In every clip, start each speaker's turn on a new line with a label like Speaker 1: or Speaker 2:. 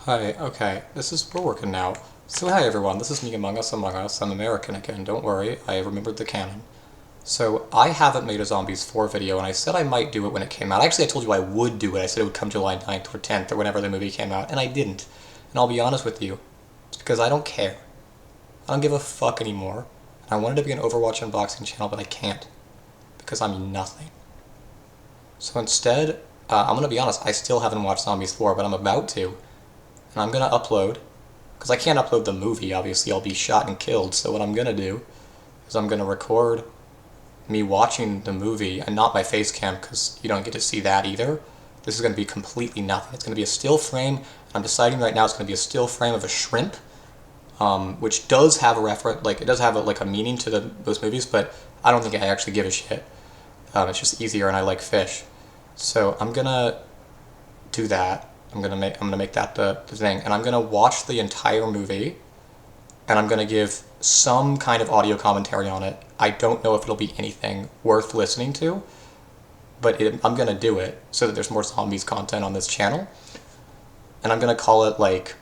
Speaker 1: Hi, okay, we're working now. So hi everyone, this is me Among Us Among Us. I'm American again, don't worry, I remembered the canon. So I haven't made a Zombies 4 video, and I said I might do it when it came out. Actually, I told you I would do it. I said it would come July 9th or 10th or whenever the movie came out, and I didn't. And I'll be honest with you, it's because I don't care. I don't give a fuck anymore. And I wanted to be an Overwatch unboxing channel, but I can't. Because I'm nothing. So instead, I'm gonna be honest, I still haven't watched Zombies 4, but I'm about to. And I'm gonna upload because I can't upload the movie, obviously, I'll be shot and killed. So, what I'm gonna do is I'm gonna record me watching the movie and not my face cam because you don't get to see that either. This is gonna be completely nothing. It's gonna be a still frame. I'm deciding right now it's gonna be a still frame of a shrimp, which does have a reference, like, it does have a meaning to those movies, but I don't think I actually give a shit. It's just easier and I like fish. So, I'm gonna do that. I'm gonna make that the thing, and I'm gonna watch the entire movie, and I'm gonna give some kind of audio commentary on it. I don't know if it'll be anything worth listening to, but I'm gonna do it so that there's more zombies content on this channel, and I'm gonna call it like,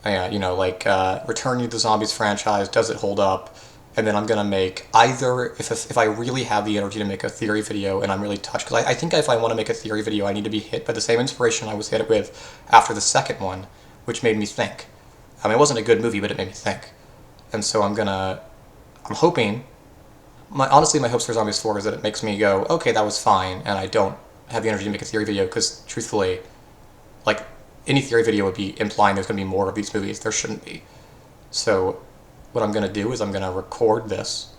Speaker 1: Returning to the Zombies franchise. Does it hold up? And then I'm gonna make either if I really have the energy to make a theory video and I'm really touched, because I think if I want to make a theory video, I need to be hit by the same inspiration I was hit with after the second one, which made me think. I mean, it wasn't a good movie, but it made me think. And so I'm hoping. Honestly, my hopes for Zombies 4 is that it makes me go, okay, that was fine, and I don't have the energy to make a theory video because, truthfully, like any theory video would be implying there's going to be more of these movies. There shouldn't be. So what I'm going to do is I'm going to record this.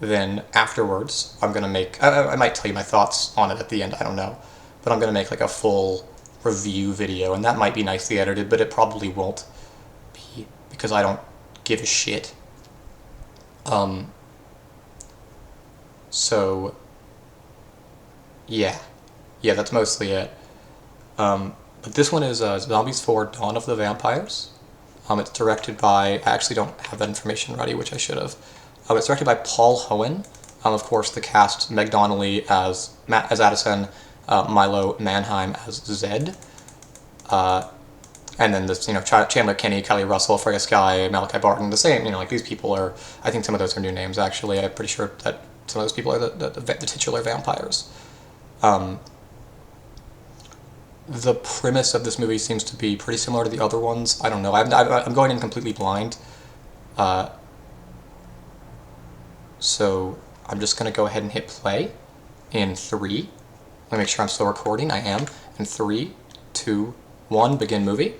Speaker 1: Then afterwards, I'm going to make. I might tell you my thoughts on it at the end. I don't know, but I'm going to make like a full review video, and that might be nicely edited, but it probably won't be because I don't give a shit. Um. So yeah, yeah, that's mostly it. But this one is Zombies 4: Dawn of the Vampires. It's directed by. I actually don't have that information ready, which I should have. It's directed by Paul Hoen. Of course, the cast: Meg Donnelly as Addison, Milo Manheim as Zed, and then this Chandler Kinney, Kelly Russell, Freya Skye, Malachi Barton. The same, like these people are. I think some of those are new names actually. I'm pretty sure that some of those people are the titular vampires. The premise of this movie seems to be pretty similar to the other ones. I don't know. I'm going in completely blind. Uh, so I'm just going to go ahead and hit play in 3. Let me make sure I'm still recording. I am. In 3, 2, 1, begin movie.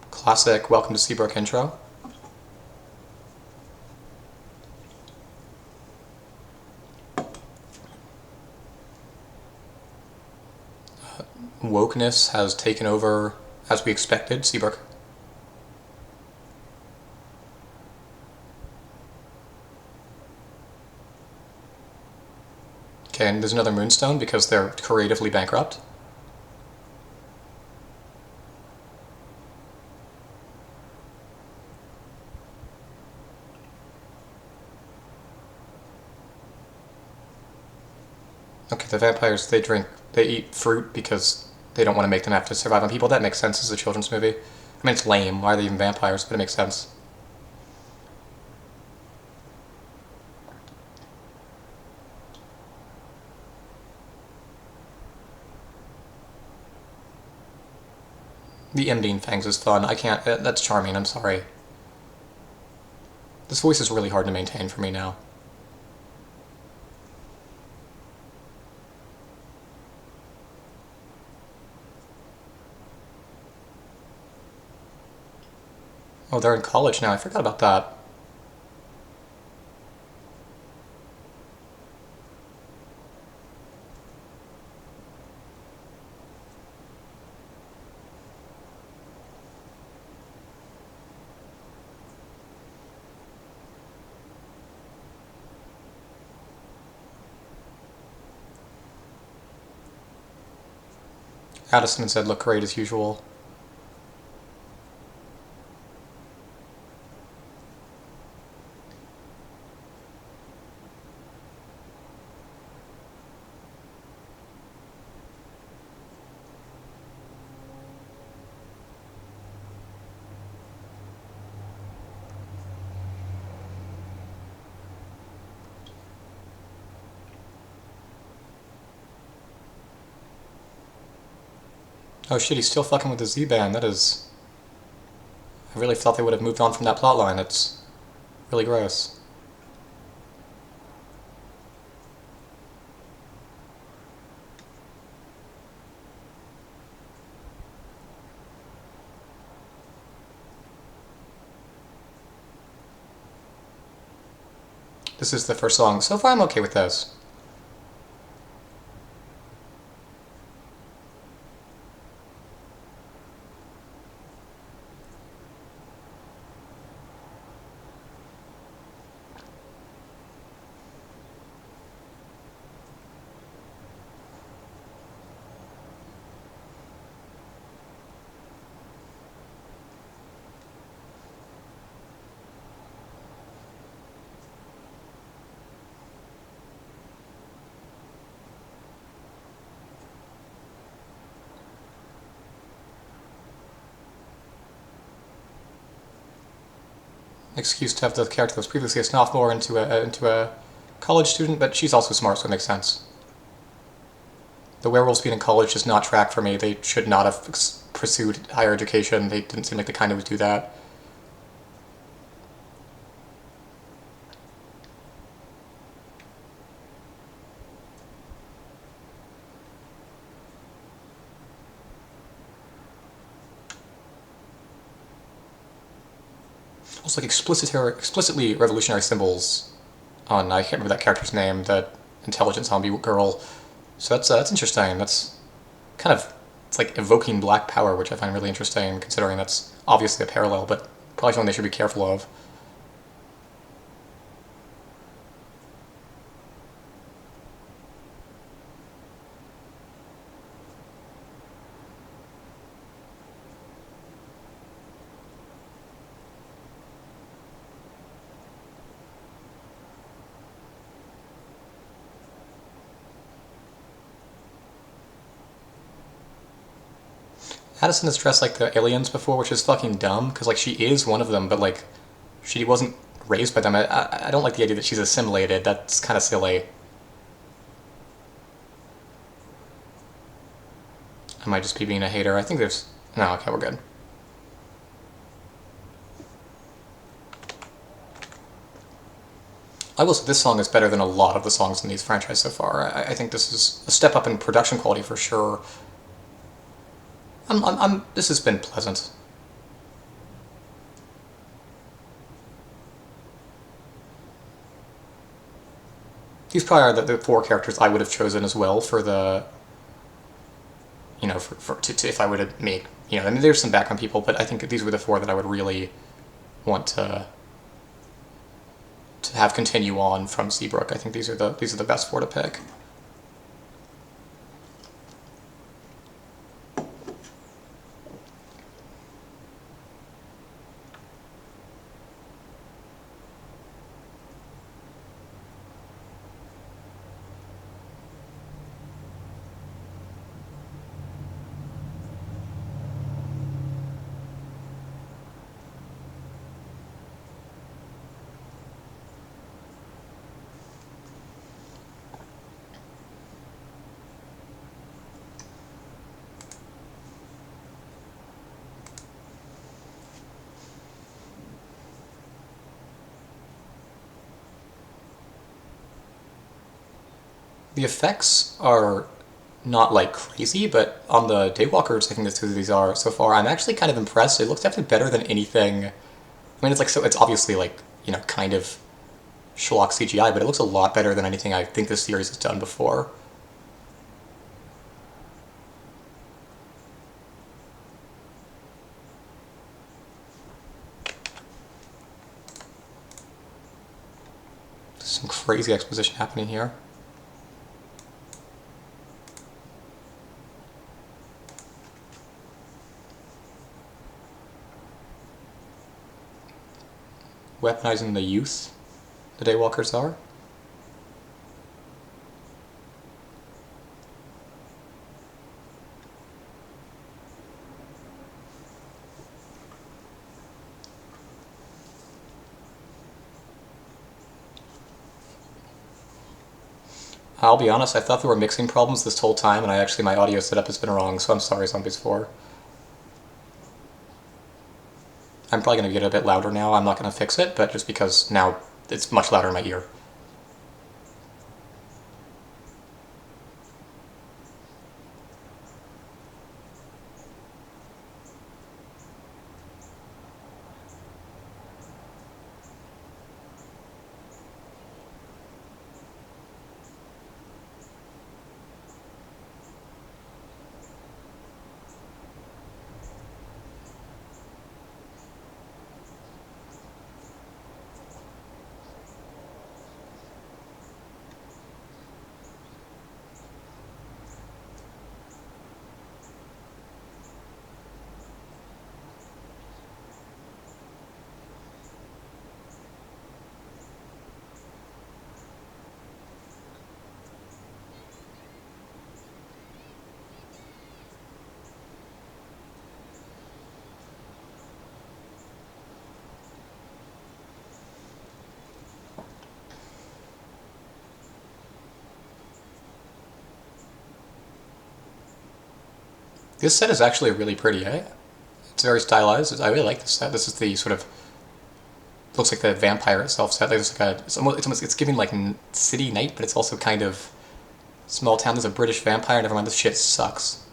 Speaker 1: Classic Welcome to Seabrook intro. Wokeness has taken over as we expected. Seabrook. Okay, and there's another Moonstone because they're creatively bankrupt. Okay, the vampires, they eat fruit because they don't want to make them have to survive on people. That makes sense as a children's movie. I mean, it's lame. Why are they even vampires? But it makes sense. The ending fangs is fun. I can't. That's charming. I'm sorry. This voice is really hard to maintain for me now. Oh, they're in college now. I forgot about that. Addison and Zed look great as usual. Oh shit, he's still fucking with the Z-Band. That is... I really thought they would have moved on from that plotline. It's really gross. This is the first song. So far I'm okay with this. Excuse to have the character that was previously a sophomore into a college student, but she's also smart, so it makes sense. The werewolves being in college does not track for me. They should not have pursued higher education. They didn't seem like the kind who would do that. Also, like explicitly revolutionary symbols on, I can't remember that character's name, that intelligent zombie girl. So that's interesting. That's kind of, it's like evoking black power, which I find really interesting, considering that's obviously a parallel, but probably something they should be careful of. Addison has dressed like the aliens before, which is fucking dumb, because like she is one of them, but like she wasn't raised by them. I don't like the idea that she's assimilated. That's kind of silly. I might just be being a hater. I think there's... No, okay, we're good. I will say this song is better than a lot of the songs in these franchise so far. I think this is a step up in production quality for sure. This has been pleasant. These probably are the four characters I would have chosen as well for the, you know, if I would have made, you know, I mean, there's some background people, but I think these were the four that I would really want to have continue on from Seabrook. I think these are the best four to pick. The effects are not like crazy, but on the Daywalkers, I think the two of these are so far. I'm actually kind of impressed. It looks definitely better than anything. I mean, it's like so. It's obviously like, you know, kind of schlock CGI, but it looks a lot better than anything I think this series has done before. There's some crazy exposition happening here. Weaponizing the youth, the Daywalkers are. I'll be honest, I thought there were mixing problems this whole time, and my audio setup has been wrong, so I'm sorry, Zombies 4. I'm probably going to get a bit louder now. I'm not going to fix it, but just because now it's much louder in my ear. This set is actually really pretty, eh? It's very stylized. I really like this set. This is the sort of looks like the vampire itself set. There's like it's giving like city night, but it's also kind of small town. There's a British vampire. Never mind, this shit sucks.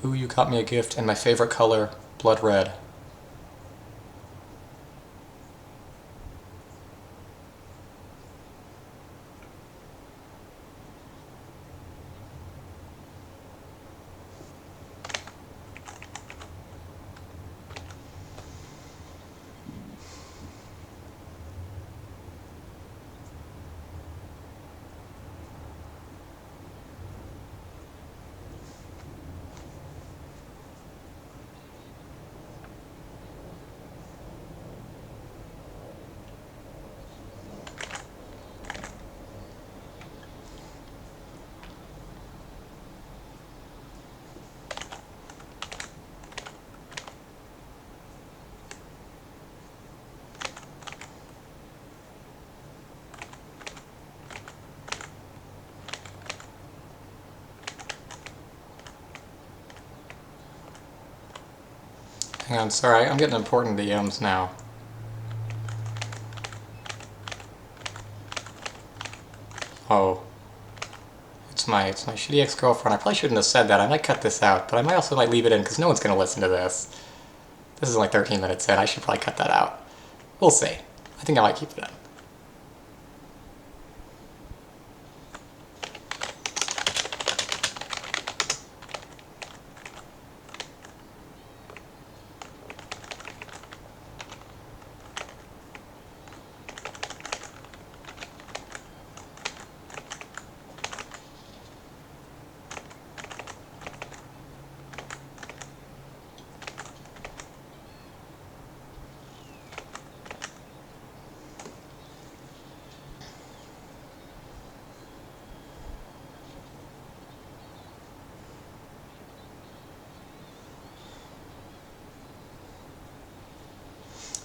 Speaker 1: Ooh, you got me a gift, and my favorite color, blood red. Hang on, sorry, I'm getting important DMs now. Oh. It's my shitty ex-girlfriend. I probably shouldn't have said that. I might cut this out, but I might also leave it in because no one's going to listen to this. This is only 13 minutes in. I should probably cut that out. We'll see. I think I might keep it in.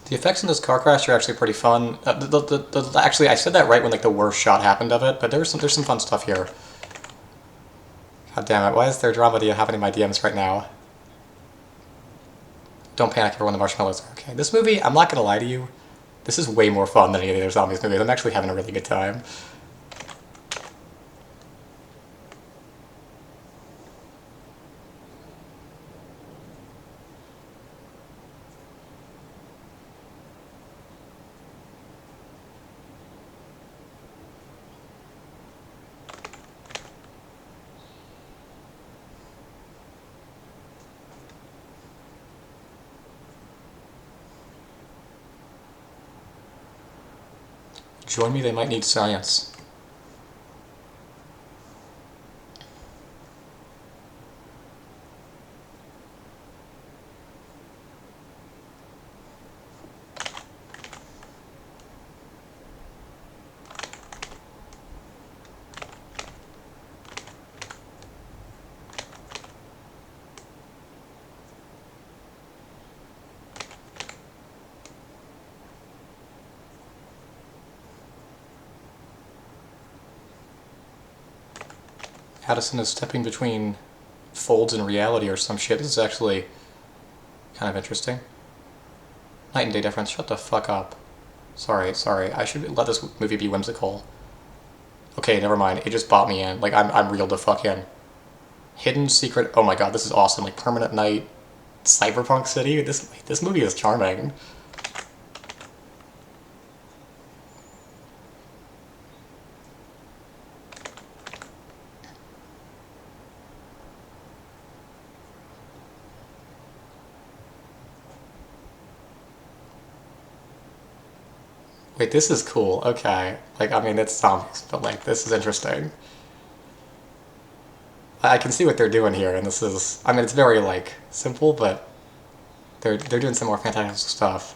Speaker 1: The effects in this car crash are actually pretty fun. Actually, I said that right when like the worst shot happened of it, but there's some fun stuff here. God damn it! Why is there drama happening in my DMs right now? Don't panic, everyone. The marshmallows are okay. This movie, I'm not gonna lie to you, this is way more fun than any of the other zombies movies. I'm actually having a really good time. Join me, they might need science. Addison is stepping between folds in reality or some shit. This is actually kind of interesting. Night and day difference. Shut the fuck up. Sorry. I should let this movie be whimsical. Okay, never mind. It just bought me in. Like, I'm reeled the fuck in. Hidden secret. Oh my god, this is awesome. Like, permanent night. Cyberpunk City. This movie is charming. Wait, this is cool. Okay. Like, I mean, it's zombies, but, like, this is interesting. I can see what they're doing here, and this is... I mean, it's very, like, simple, but they're doing some more fantastic stuff.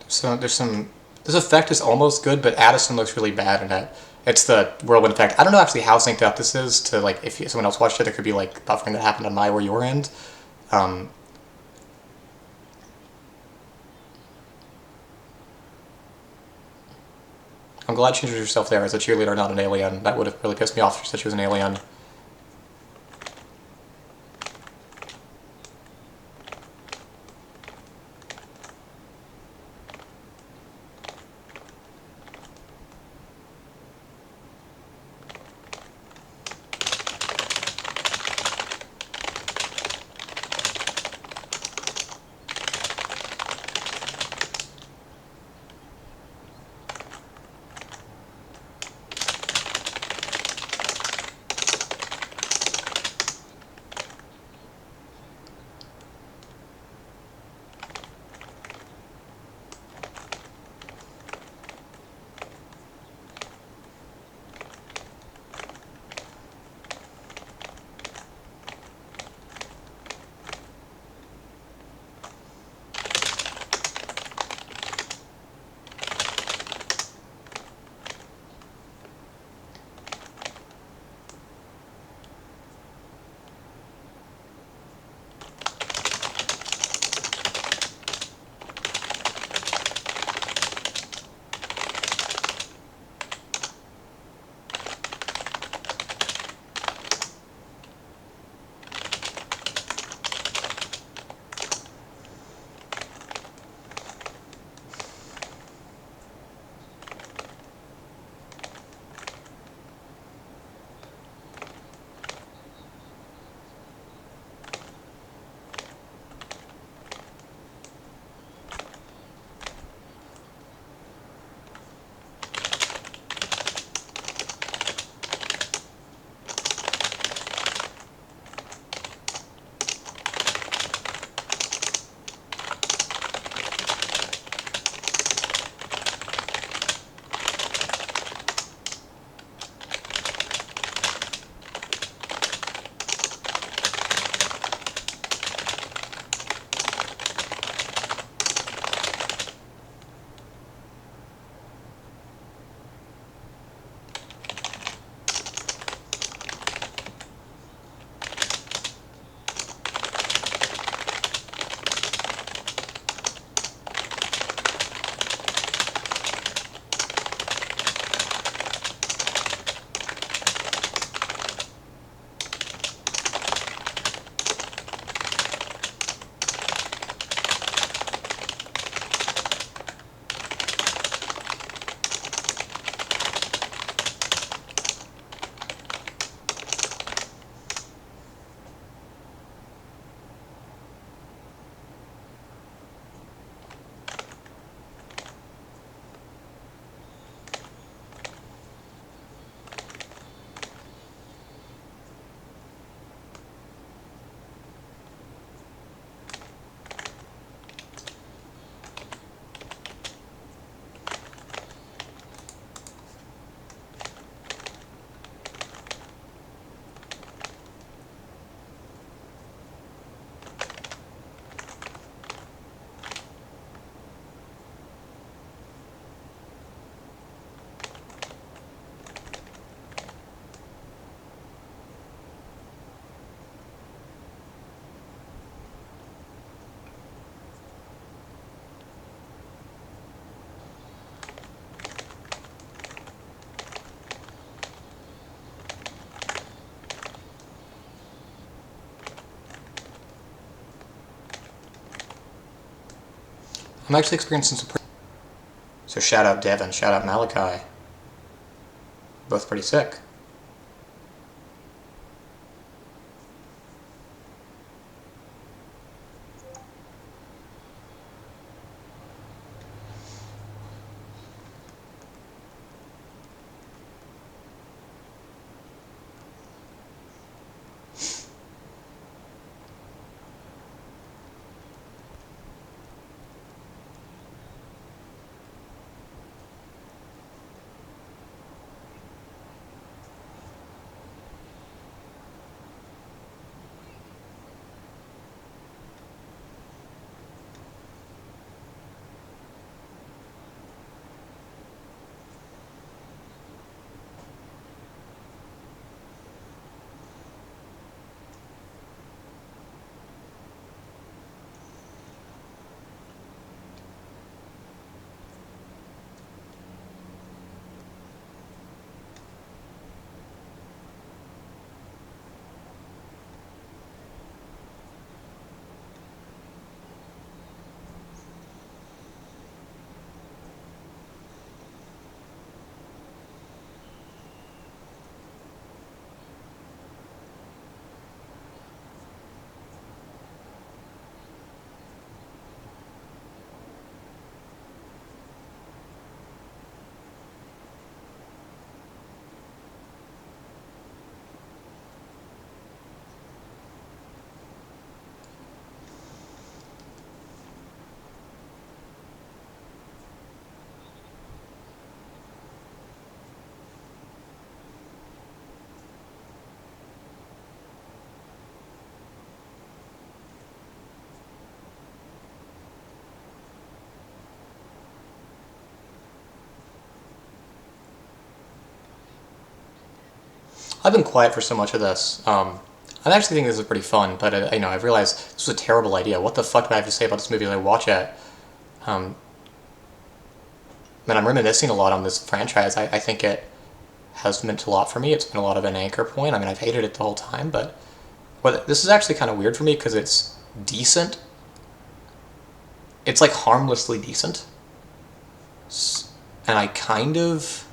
Speaker 1: So there's some... This effect is almost good, but Addison looks really bad in it. It's the whirlwind effect. I don't know actually how synced up this is to, like, if someone else watched it, there could be, like, buffering that happened on my or your end. I'm glad she introduced herself there as a cheerleader, not an alien. That would have really pissed me off if she said she was an alien. I'm actually experiencing some So shout out Devin, shout out Malachi. Both pretty sick. I've been quiet for so much of this. I actually think this is pretty fun, but I've realized this was a terrible idea. What the fuck do I have to say about this movie as I watch it? Um, Man, I'm reminiscing a lot on this franchise. I think it has meant a lot for me. It's been a lot of an anchor point. I mean, I've hated it the whole time, but this is actually kind of weird for me because it's decent. It's like harmlessly decent, and I kind of.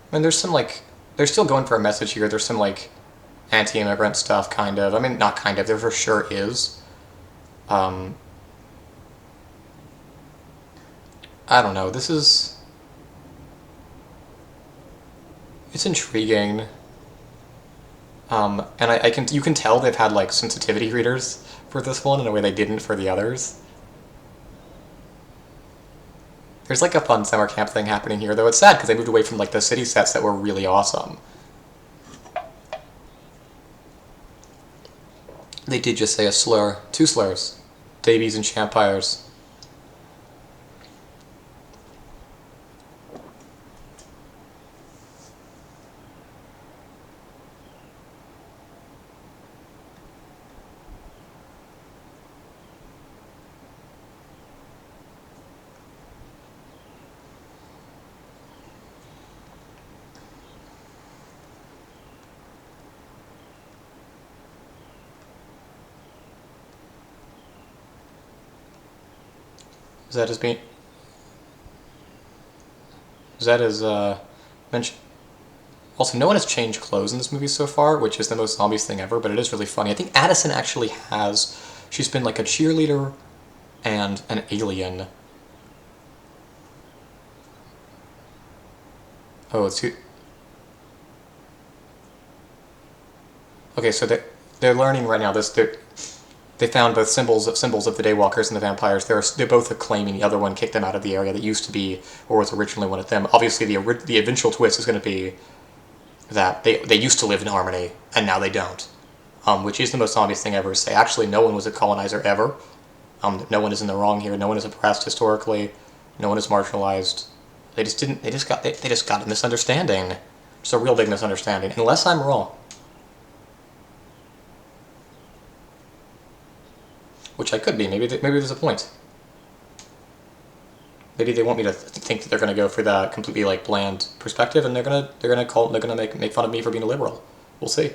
Speaker 1: I mean, there's some like they're still going for a message here. There's some like anti-immigrant stuff, kind of. I mean, not kind of. There for sure is. Um, I don't know. It's intriguing. And you can tell they've had like sensitivity readers for this one in a way they didn't for the others. There's like a fun summer camp thing happening here, though it's sad because they moved away from like the city sets that were really awesome. They did just say a slur. Two slurs. Davies and Champires. Is that as being... Is that as, mentioned? Also, no one has changed clothes in this movie so far, which is the most zombies thing ever, but it is really funny. I think Addison actually has... She's been like a cheerleader and an alien. Oh, it's who... Okay, so they're learning right now. They found both symbols of the Daywalkers and the vampires. They're both claiming the other one kicked them out of the area that used to be or was originally one of them. Obviously, the eventual twist is going to be that they used to live in harmony and now they don't, which is the most obvious thing ever to say. Actually, no one was a colonizer ever. No one is in the wrong here. No one is oppressed historically. No one is marginalized. They just didn't. They just got a misunderstanding. It's a real big misunderstanding. Unless I'm wrong. Which I could be. Maybe there's a point. Maybe they want me to think that they're going to go for that completely like bland perspective, and they're gonna make fun of me for being a liberal. We'll see.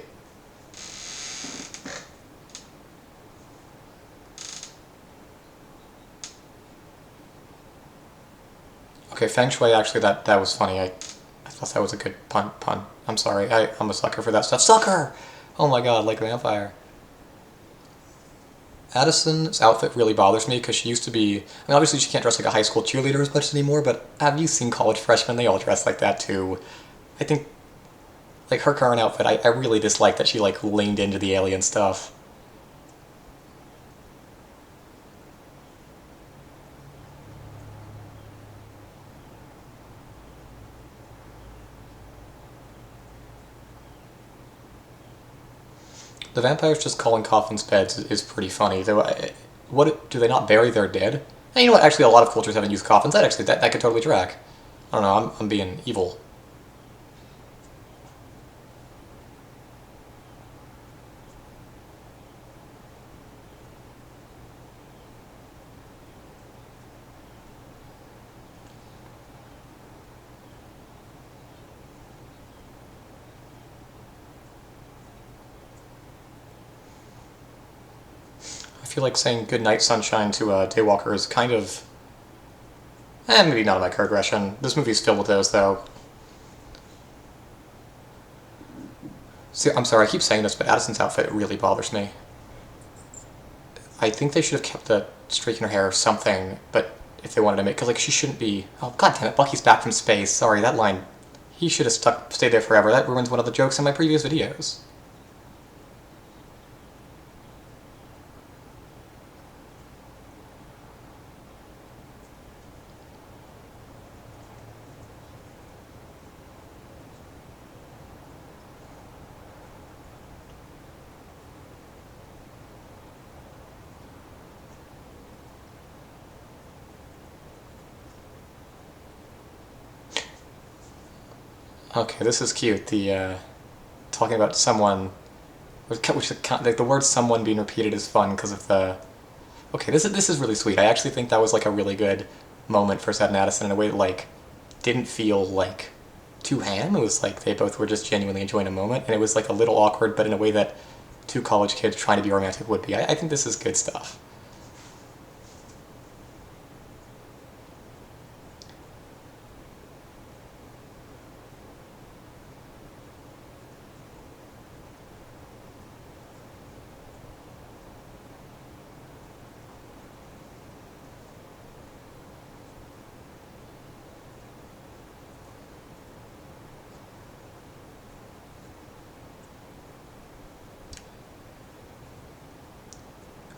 Speaker 1: Okay, Feng Shui, actually, that was funny. I thought that was a good pun. I'm sorry. I'm a sucker for that stuff. Sucker! Oh my god, like a vampire. Addison's outfit really bothers me because she used to be... I mean, obviously she can't dress like a high school cheerleader as much anymore, but have you seen college freshmen? They all dress like that too. I think, like, her current outfit, I really dislike that she, like, leaned into the alien stuff. The vampires just calling coffins beds is pretty funny. Though, what do they not bury their dead? And you know what? Actually, a lot of cultures haven't used coffins. That could totally track. I don't know. I'm being evil. I feel like saying goodnight sunshine to Daywalker is kind of... maybe not a microaggression. This movie's filled with those, though. See, I'm sorry, I keep saying this, but Addison's outfit really bothers me. I think they should have kept the streak in her hair or something, but if they wanted to make... Because, like, she shouldn't be... Oh, god damn it, Bucky's back from space. Sorry, that line... He should have stayed there forever. That ruins one of the jokes in my previous videos. Okay, this is cute. The, talking about someone... like, the word someone being repeated is fun because of the... Okay, this is really sweet. I actually think that was, like, a really good moment for Zed and Addison in a way that, like, didn't feel, like, too ham. It was like they both were just genuinely enjoying a moment, and it was, like, a little awkward, but in a way that two college kids trying to be romantic would be. I think this is good stuff.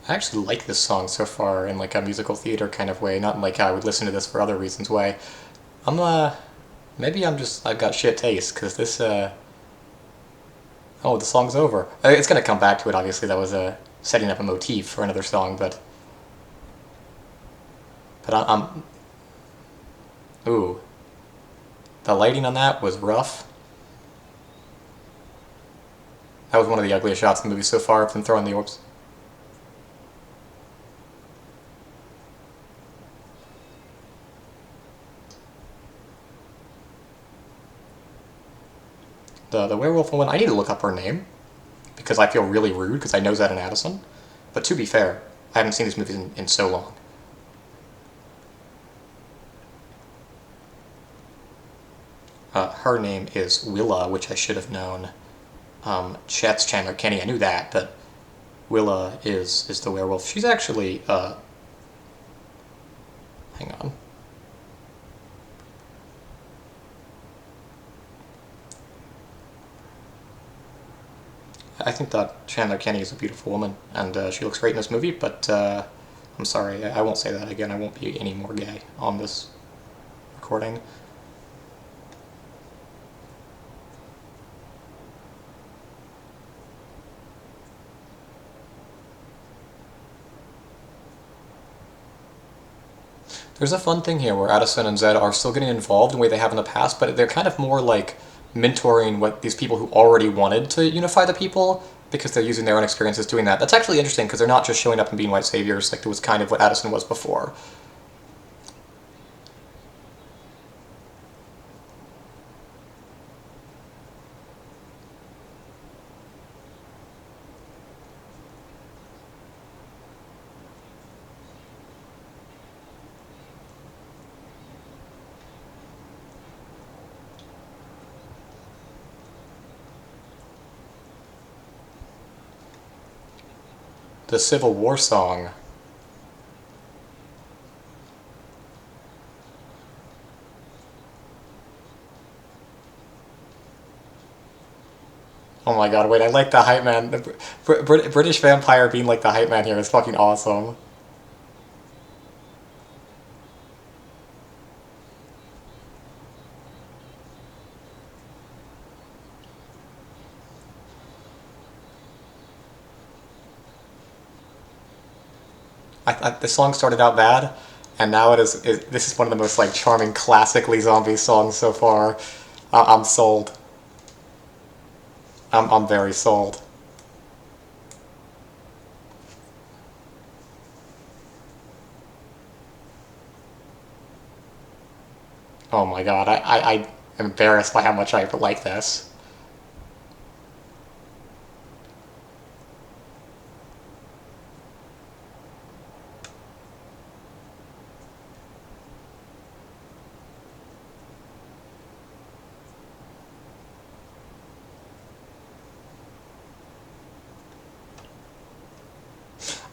Speaker 1: I actually like this song so far in like a musical theater kind of way, not in like I would listen to this for other reasons way. I'm maybe I've got shit taste because this oh, the song's over. It's gonna come back to it. Obviously, that was setting up a motif for another song, but I'm ooh, the lighting on that was rough. That was one of the ugliest shots in the movie so far. From throwing the orbs. The werewolf woman, I need to look up her name, because I feel really rude, because I know Zed and Addison. But to be fair, I haven't seen these movies in so long. Her name is Willa, which I should have known. Chet's Chandler Kenny, I knew that, but Willa is the werewolf. She's actually, hang on. I think that Chandler Kenny is a beautiful woman, and she looks great in this movie, but I'm sorry, I won't say that again. I won't be any more gay on this recording. There's a fun thing here where Addison and Zed are still getting involved in a way they have in the past, but they're kind of more like mentoring what these people who already wanted to unify the people, because they're using their own experiences doing that. That's actually interesting, because they're not just showing up and being white saviors, like it was kind of what Addison was before. The Civil War song. Oh my god, wait, I like the hype man. The British vampire being like the hype man here is fucking awesome. The song started out bad, and now this is one of the most like charming classically zombie songs so far. I'm sold. I'm very sold. Oh my god, I'm embarrassed by how much I like this.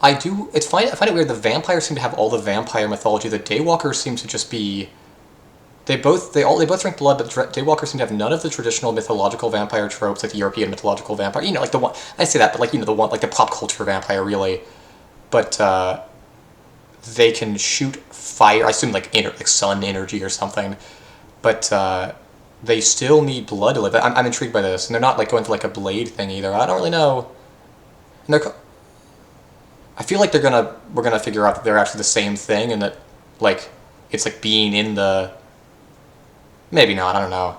Speaker 1: I do. It's fine. I find it weird. The vampires seem to have all the vampire mythology. The Daywalkers seem to just be. They both drink blood, but Daywalkers seem to have none of the traditional mythological vampire tropes, like the European mythological vampire. You know, like the one I say that, but like the one like the pop culture vampire, really. But they can shoot fire. I assume like sun energy or something. But they still need blood to live. I'm intrigued by this, and they're not like going for like a blade thing either. I don't really know. And I feel like we're gonna figure out that they're actually the same thing, and that like it's like being in the. Maybe not. I don't know.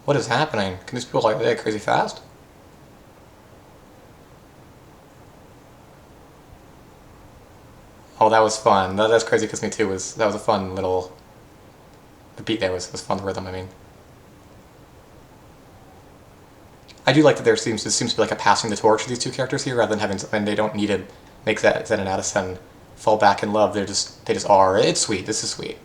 Speaker 1: What is happening? Can these people like that crazy fast? Oh, that was fun. That's crazy because me too was that was a fun little. The beat there was fun. The rhythm. I mean. I do like that seems to be like a passing the torch for these two characters here, rather than having and they don't need to make that Zen and Addison fall back in love. They just are. It's sweet. This is sweet.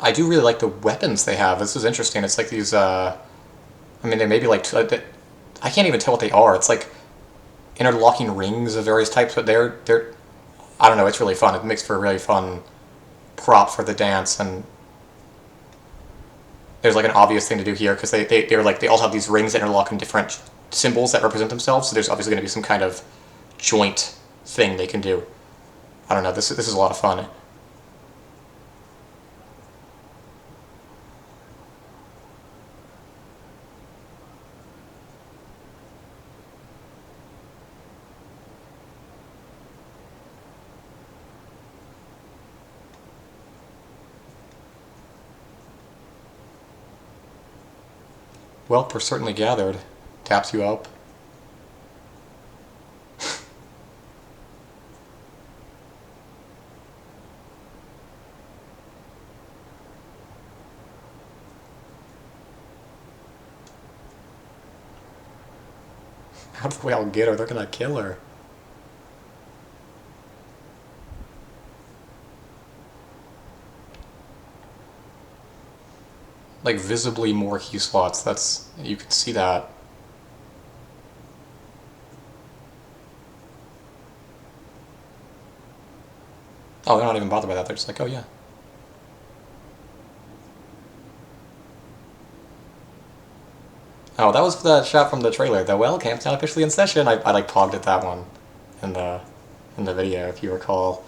Speaker 1: I do really like the weapons they have. This is interesting. It's like these. I mean, they may be like. I can't even tell what they are. It's like interlocking rings of various types, but they're. I don't know. It's really fun. It makes for a really fun prop for the dance, and there's like an obvious thing to do here because they're like they all have these rings that interlock in different symbols that represent themselves. So there's obviously going to be some kind of joint thing they can do. I don't know. This is a lot of fun. Well, we're certainly gathered. Taps you up. How do we all get her? They're gonna kill her. Like visibly more key slots. That's you can see that. Oh, they're not even bothered by that. They're just like, oh yeah. Oh, that was the shot from the trailer. The well, camp's not officially in session. I like pogged at that one in the video, if you recall.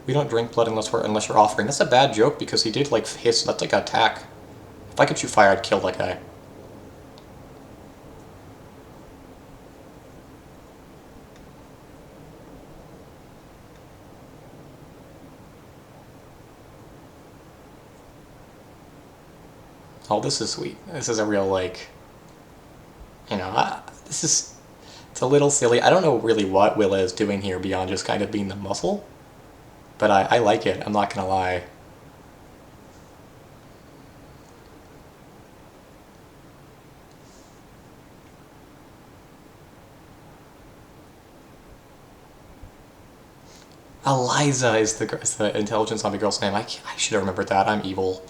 Speaker 1: We don't drink blood unless you're offering. That's a bad joke because he did like hiss. That's like an attack. If I could shoot fire, I'd kill that guy. Oh, this is sweet. This is a real, like, this is, it's a little silly. I don't know really what Willa is doing here beyond just kind of being the muscle, but I like it. I'm not gonna lie. Eliza is the intelligent zombie girl's name. I should have remembered that. I'm evil.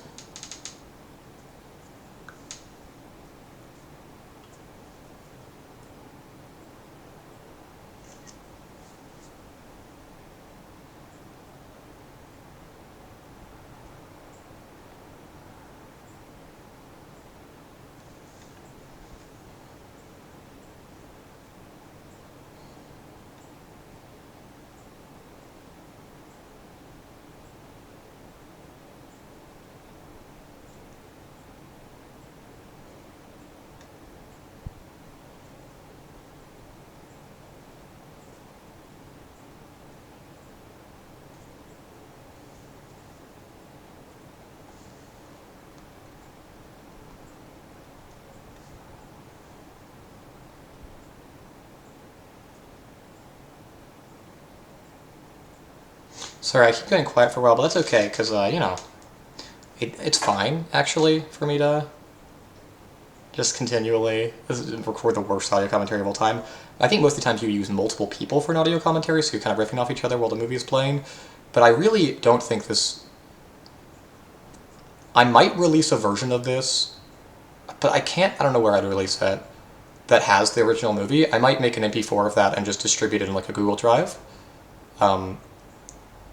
Speaker 1: Sorry, I keep getting quiet for a while, but that's okay, because, it's fine, actually, for me to just continually record the worst audio commentary of all time. I think most of the times you use multiple people for an audio commentary, so you're kind of riffing off each other while the movie is playing. But I really don't think this... I might release a version of this, but I don't know where I'd release it, that has the original movie. I might make an MP4 of that and just distribute it in like a Google Drive. Um,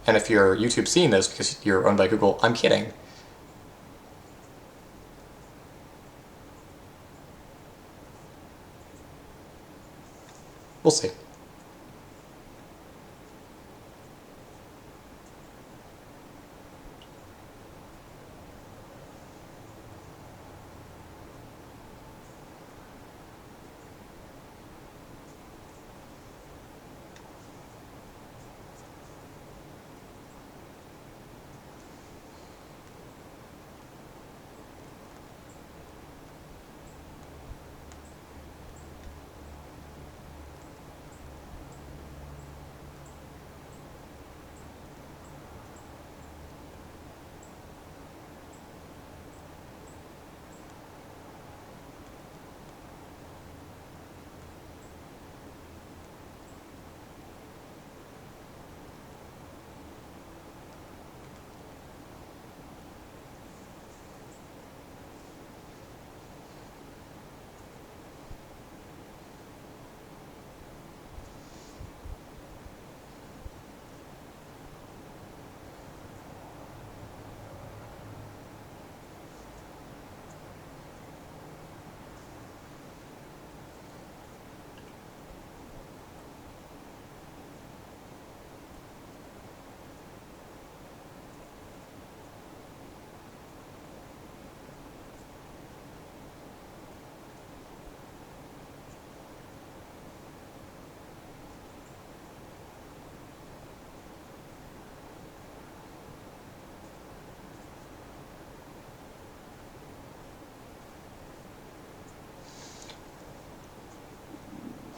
Speaker 1: and if you're YouTube seeing this because you're owned by Google, I'm kidding. We'll see.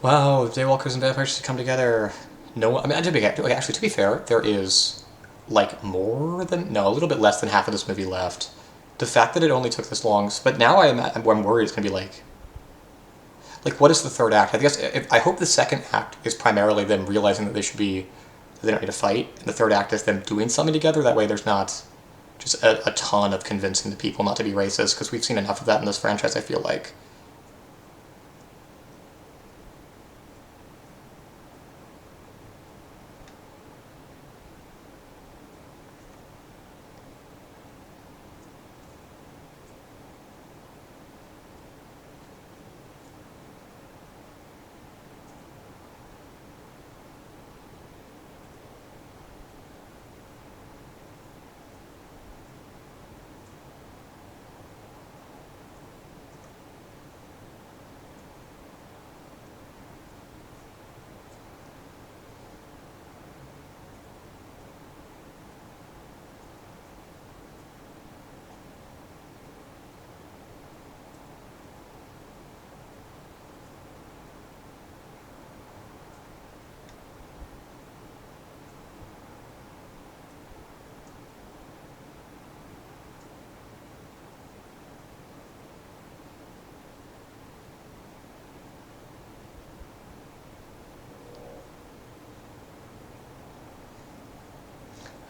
Speaker 1: Wow, Daywalkers and vampires should come together. No, I mean, actually, to be fair, there is like a little bit less than half of this movie left. The fact that it only took this long, but now I'm worried it's gonna be like what is the third act? I guess I hope the second act is primarily them realizing that they don't need to fight, and the third act is them doing something together. That way, there's not just a ton of convincing the people not to be racist, because we've seen enough of that in this franchise. I feel like.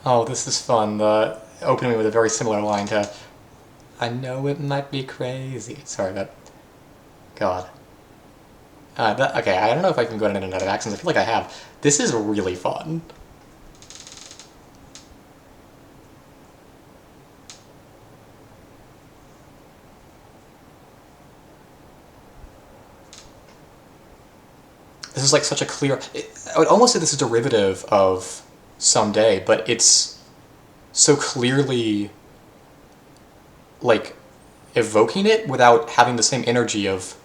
Speaker 1: Oh, this is fun. The opening with a very similar line to "I know it might be crazy." Sorry, that God. Okay, I don't know if I can go into and out of accents. I feel like I have. This is really fun. This is like such a clear. I would almost say this is derivative of Someday, but it's so clearly like evoking it without having the same energy of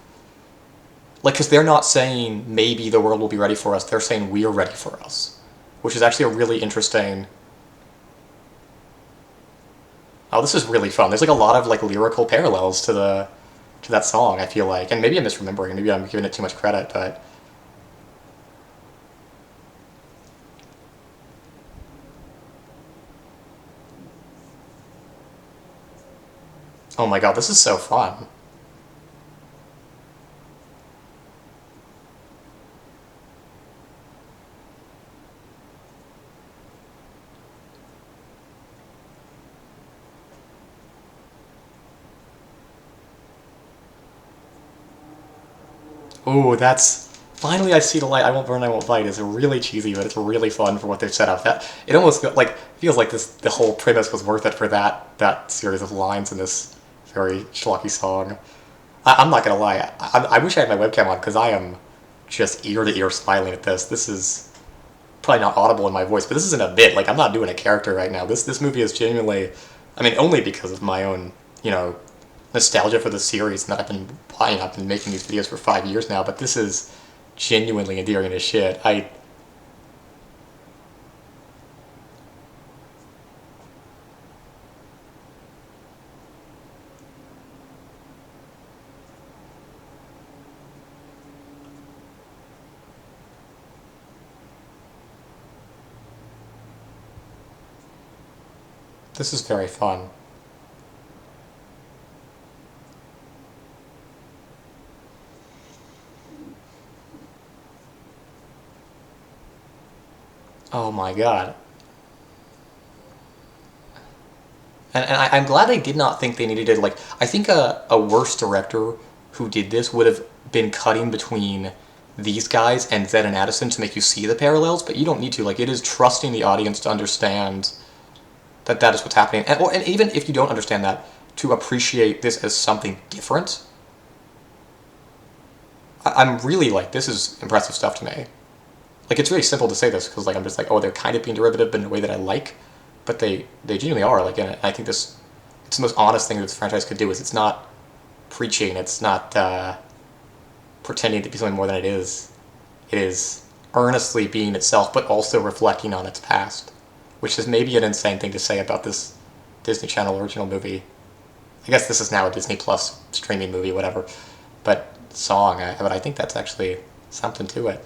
Speaker 1: like because they're not saying maybe the world will be ready for us. They're saying we're ready for us, which is actually a really interesting. Oh, this is really fun. There's like a lot of like lyrical parallels to that song. I feel like, and maybe I'm misremembering. Maybe I'm giving it too much credit, but oh my god, this is so fun. Ooh, that's finally I see the light. I won't burn, I won't bite. It's really cheesy, but it's really fun for what they've set up. That it almost like feels like this. The whole premise was worth it for that series of lines in this very schlocky song. I'm not gonna lie. I wish I had my webcam on because I am just ear to ear smiling at this. This is probably not audible in my voice, but this isn't a bit. Like I'm not doing a character right now. This movie is genuinely. I mean, only because of my own nostalgia for the series and that I've been buying. I've been making these videos for 5 years now, but this is genuinely endearing as shit. I This is very fun. Oh my god. I'm glad they did not think they needed to like. I think a worse director who did this would have been cutting between these guys and Zed and Addison to make you see the parallels, but you don't need to. Like it is trusting the audience to understand that that is what's happening, and even if you don't understand that, to appreciate this as something different. I'm really like this is impressive stuff to me. Like it's really simple to say this because like I'm just like oh they're kind of being derivative but in a way that I like, but they genuinely are like and I think this it's the most honest thing that this franchise could do is it's not preaching, it's not pretending to be something more than it is. It is earnestly being itself but also reflecting on its past, which is maybe an insane thing to say about this Disney Channel original movie. I guess this is now a Disney Plus streaming movie, whatever. But but I think that's actually something to it.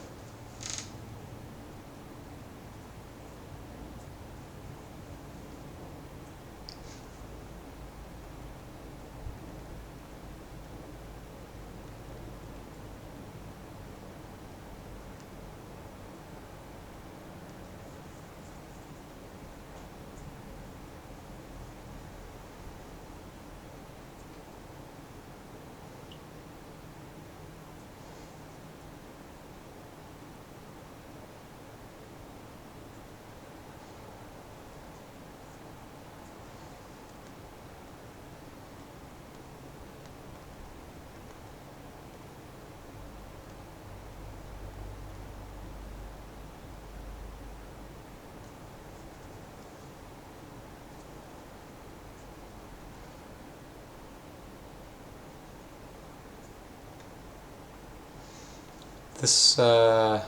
Speaker 1: This they're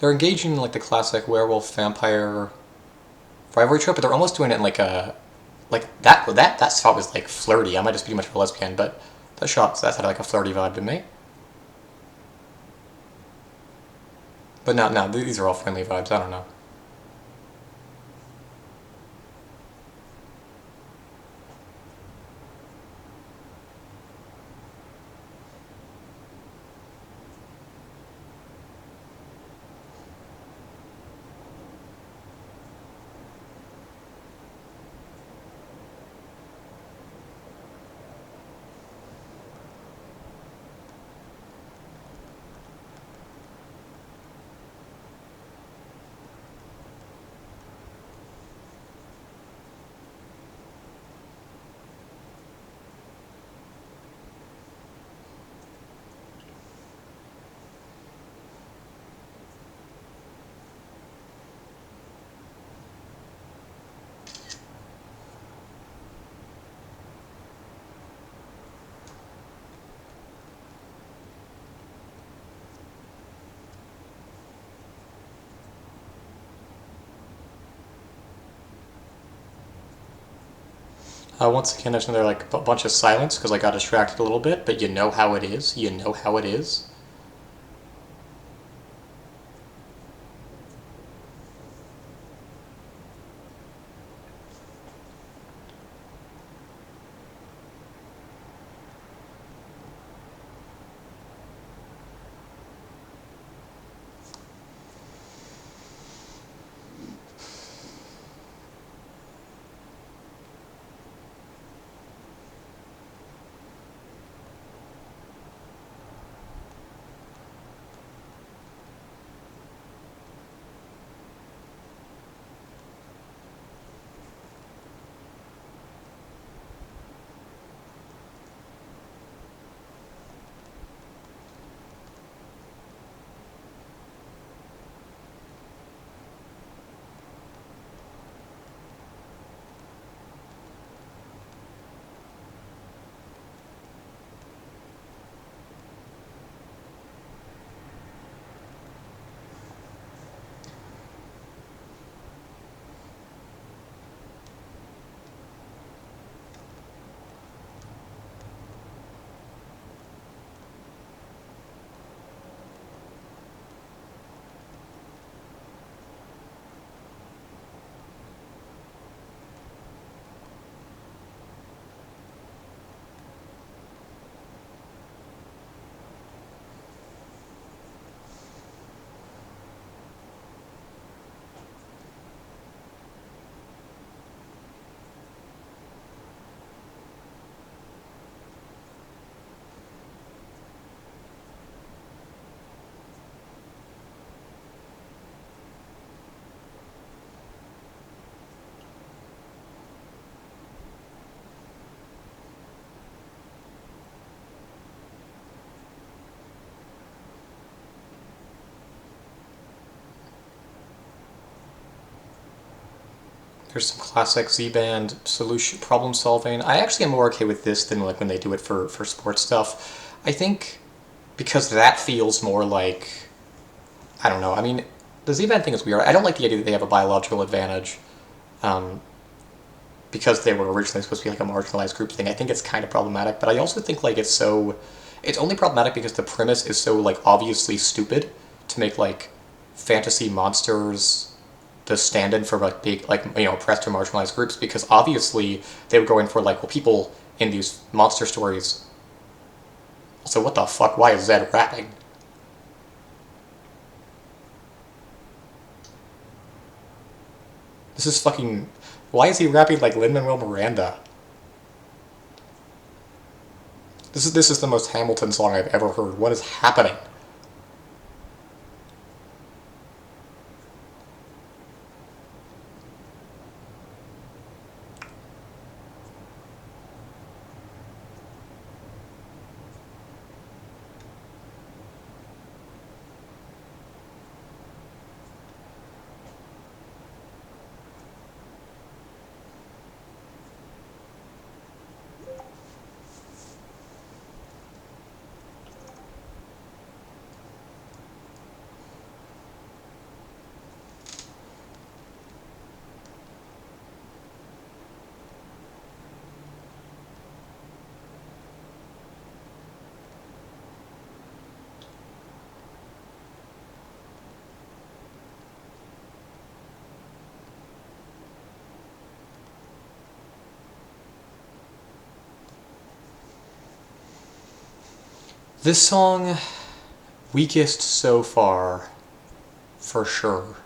Speaker 1: engaging in like the classic werewolf vampire rivalry trope, but they're almost doing it in like a like that shot was like flirty. I might just be too much of a lesbian, but that had like a flirty vibe to me. But no, these are all friendly vibes. I don't know. Once again, there's another like a bunch of silence because I got distracted a little bit, but you know how it is. You know how it is. There's some classic Z-band solution problem solving. I actually am more okay with this than like when they do it for sports stuff. I think because that feels more like, I don't know. I mean, the Z-band thing is weird. I don't like the idea that they have a biological advantage um, because they were originally supposed to be like a marginalized group thing. I think it's kind of problematic, but I also think like it's only problematic because the premise is so like obviously stupid to make like fantasy monsters the stand-in for like big like oppressed or marginalized groups, because obviously they were going for like, well, people in these monster stories. So what the fuck? Why is Zed rapping? This is fucking. Why is he rapping like Lin-Manuel Miranda? This is the most Hamilton song I've ever heard. What is happening? This song, weakest so far, for sure.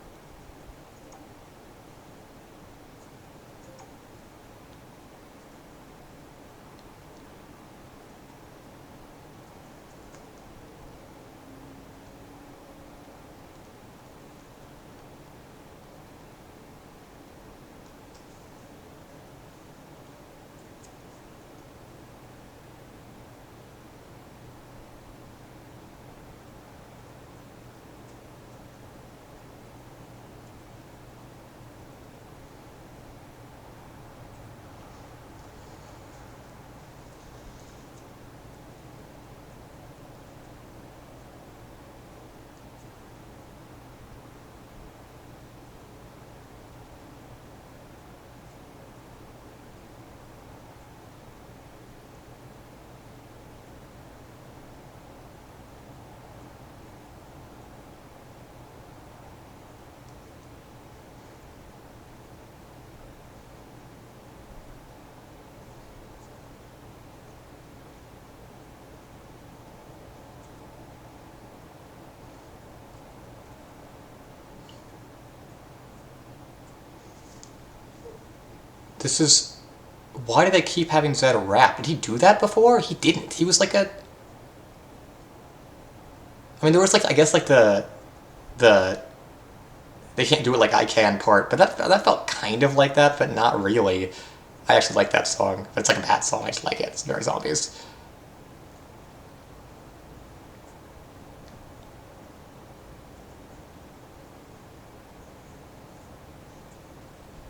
Speaker 1: This is... Why do they keep having Zed rap? Did he do that before? He didn't. He was like a... I mean, there was like, I guess like the they can't do it like I can part, but that felt kind of like that, but not really. I actually like that song. But it's like a bad song. I just like it. It's very zombies.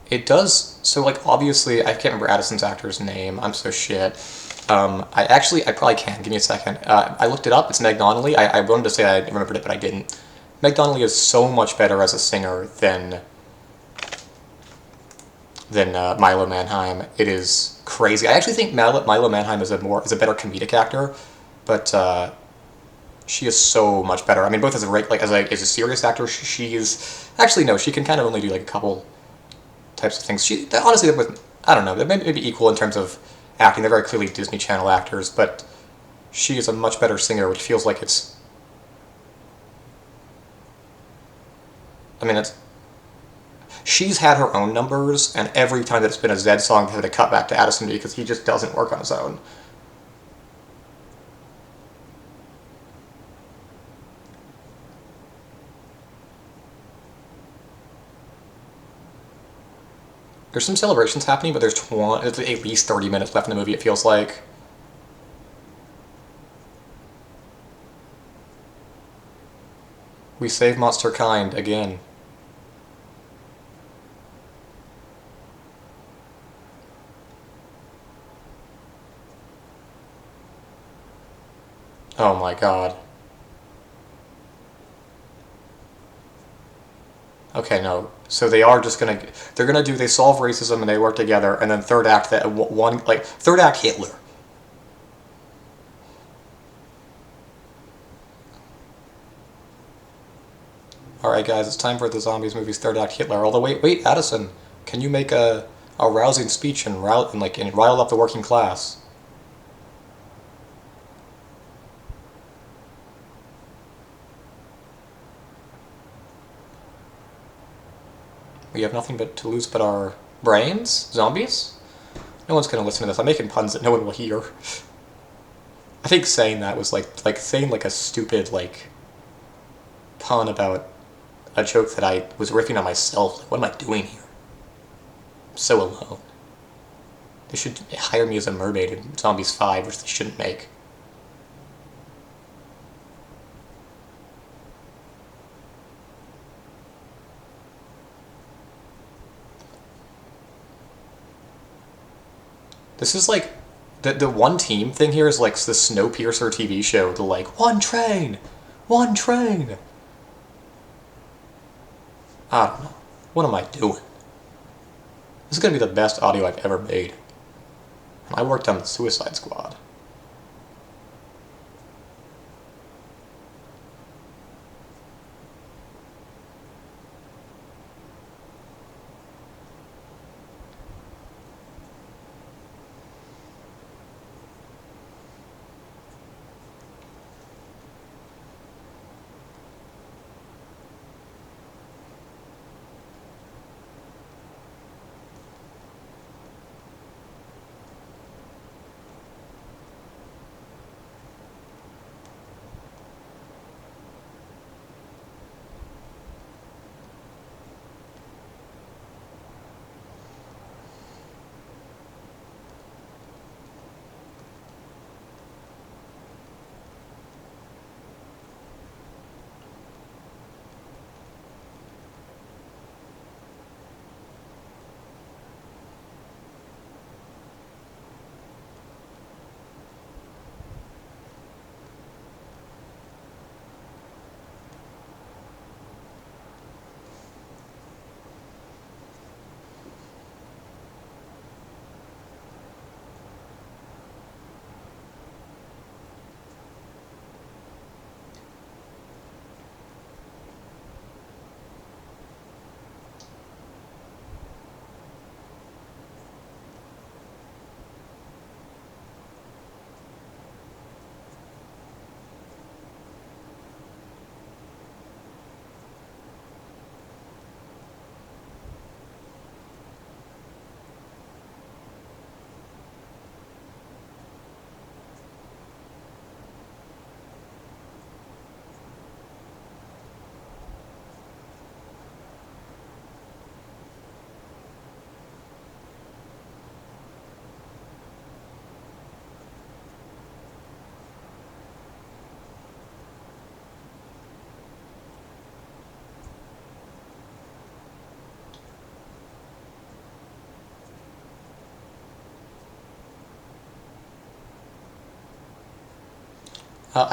Speaker 1: It does. So like obviously, I can't remember Addison's actor's name. I'm so shit. I probably can. Give me a second. I looked it up. It's Meg Donnelly. I wanted to say I remembered it, but I didn't. Meg Donnelly is so much better as a singer than Milo Manheim. It is crazy. I actually think Milo Manheim is a better comedic actor, but she is so much better. I mean, both as a serious actor, she is actually no. She can kind of only do like a couple types of things. Honestly, I don't know. They're maybe equal in terms of acting. They're very clearly Disney Channel actors, but she is a much better singer, which feels like it's. I mean, she's had her own numbers, and every time that it's been a Zed song, they had to cut back to Addison because he just doesn't work on his own. There's some celebrations happening, but there's at least 30 minutes left in the movie, it feels like. We save monster kind again. Oh my god. Okay, no. So they solve racism and they work together, and then third act third act Hitler. Alright guys, it's time for the Zombies movie's third act Hitler. Although wait, Addison, can you make a rousing speech and rile up the working class? We have nothing to lose but our brains? Zombies? No one's gonna listen to this. I'm making puns that no one will hear. I think saying that was like saying like a stupid pun about a joke that I was riffing on myself. Like, what am I doing here? I'm so alone. They should hire me as a mermaid in Zombies 5, which they shouldn't make. This is like the one team thing here is like the Snowpiercer TV show. The like one train. I don't know. What am I doing? This is gonna be the best audio I've ever made. And I worked on the Suicide Squad.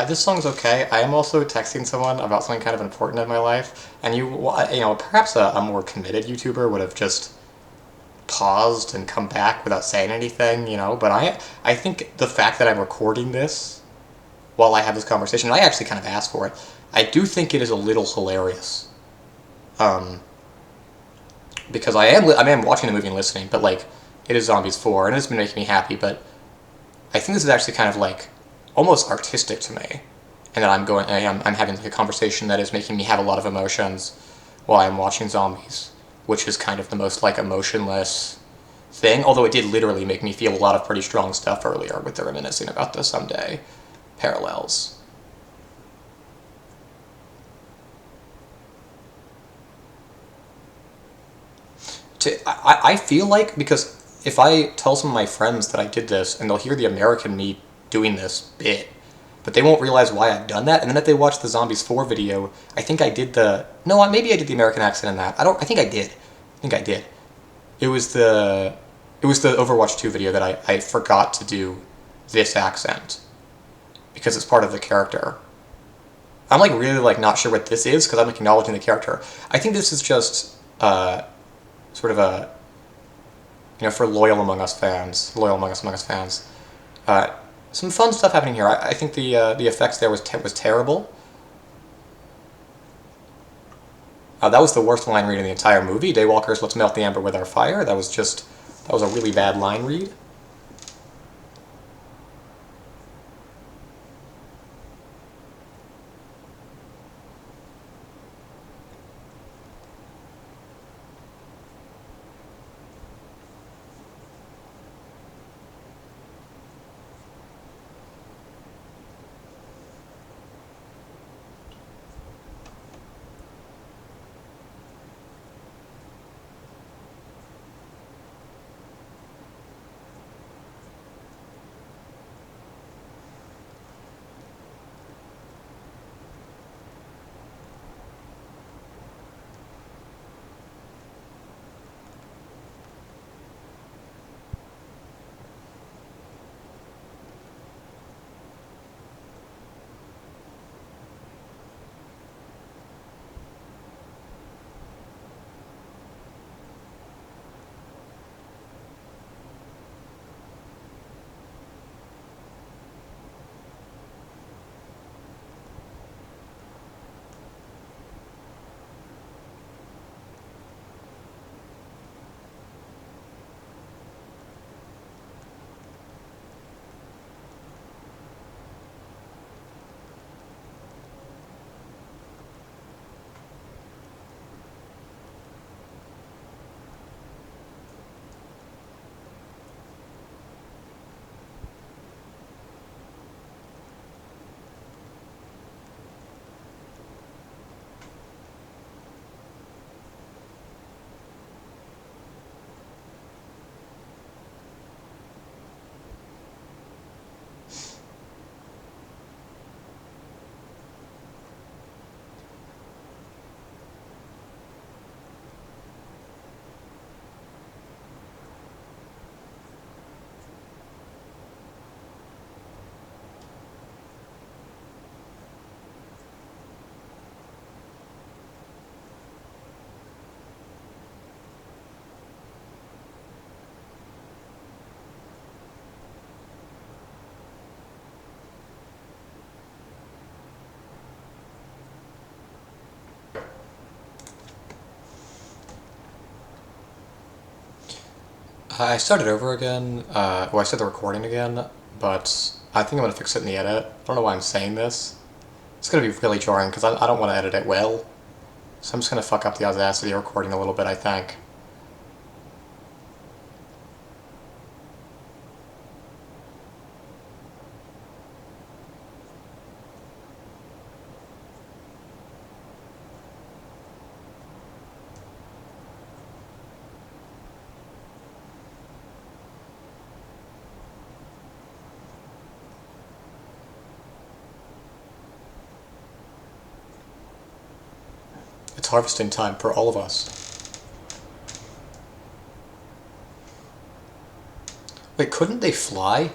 Speaker 1: This song's okay. I am also texting someone about something kind of important in my life, and perhaps a more committed YouTuber would have just paused and come back without saying anything, But I think the fact that I'm recording this while I have this conversation, and I actually kind of asked for it, I do think it is a little hilarious. Because I am watching the movie and listening, but like, it is Zombies 4, and it's been making me happy, but I think this is actually kind of like almost artistic to me, and that I'm having like a conversation that is making me have a lot of emotions while I'm watching Zombies, which is kind of the most like emotionless thing. Although it did literally make me feel a lot of pretty strong stuff earlier with the reminiscing about the Someday parallels. I feel like, because if I tell some of my friends that I did this, and they'll hear the American me doing this bit, but they won't realize why I've done that, and then if they watch the Zombies 4 video, I think I did the... No, maybe I did the American accent in that. I think I did. I think I did. It was the Overwatch 2 video that I forgot to do this accent, because it's part of the character. I'm like really like not sure what this is, because I'm like acknowledging the character. I think this is just sort of a, for loyal Among Us fans, some fun stuff happening here. I think the effects there was terrible. That was the worst line read in the entire movie. Daywalkers, let's melt the amber with our fire. That was a really bad line read. I started over again. I started the recording again, but I think I'm going to fix it in the edit. I don't know why I'm saying this. It's going to be really jarring, because I don't want to edit it well. So I'm just going to fuck up the Audacity recording a little bit, I think. It's harvesting time for all of us. Wait, couldn't they fly?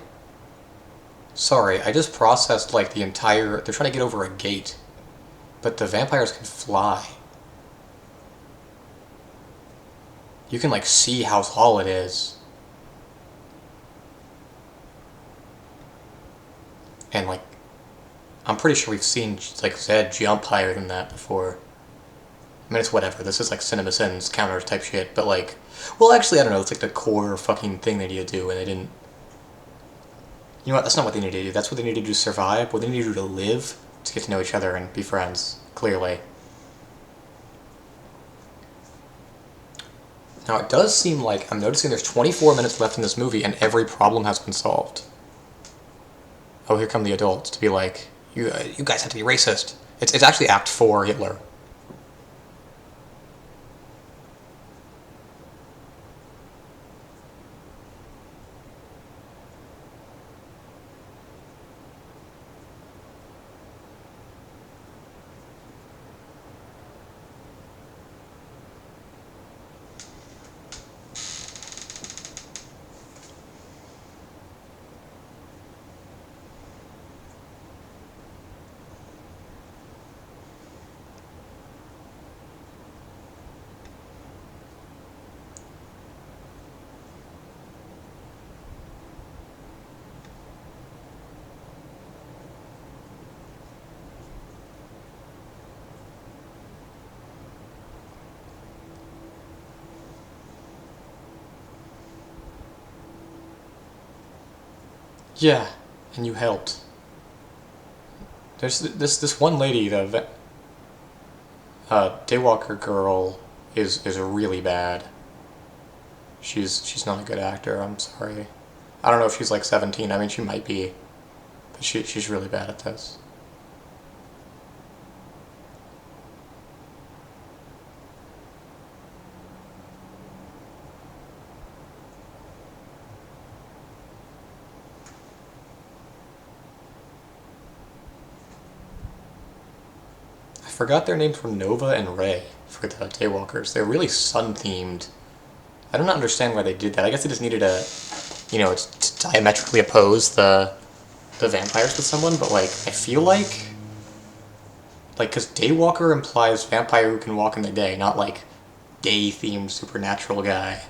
Speaker 1: Sorry, I just processed like the entire. They're trying to get over a gate, but the vampires can fly. You can like see how tall it is. And like, I'm pretty sure we've seen like Zed jump higher than that before. I mean, it's whatever. This is like Cinema Sins counter type shit, but like, well, actually, I don't know. It's like the core fucking thing they need to do, and they didn't. You know what? That's not what they need to do. That's what they need to do to survive. What they need to do to live, to get to know each other and be friends. Clearly. Now, it does seem like I'm noticing there's 24 minutes left in this movie, and every problem has been solved. Oh, here come the adults to be like, you guys have to be racist. It's actually Act 4 Hitler. Yeah, and you helped. There's this one lady, the Daywalker girl, is really bad. She's not a good actor. I'm sorry. I don't know if she's like 17. I mean, she might be, but she's really bad at this. I forgot their names were Nova and Ray for the Daywalkers. They're really sun themed. I don't understand why they did that. I guess they just needed to, to diametrically oppose the vampires with someone. But like, I feel like, because Daywalker implies vampire who can walk in the day, not like day themed supernatural guy.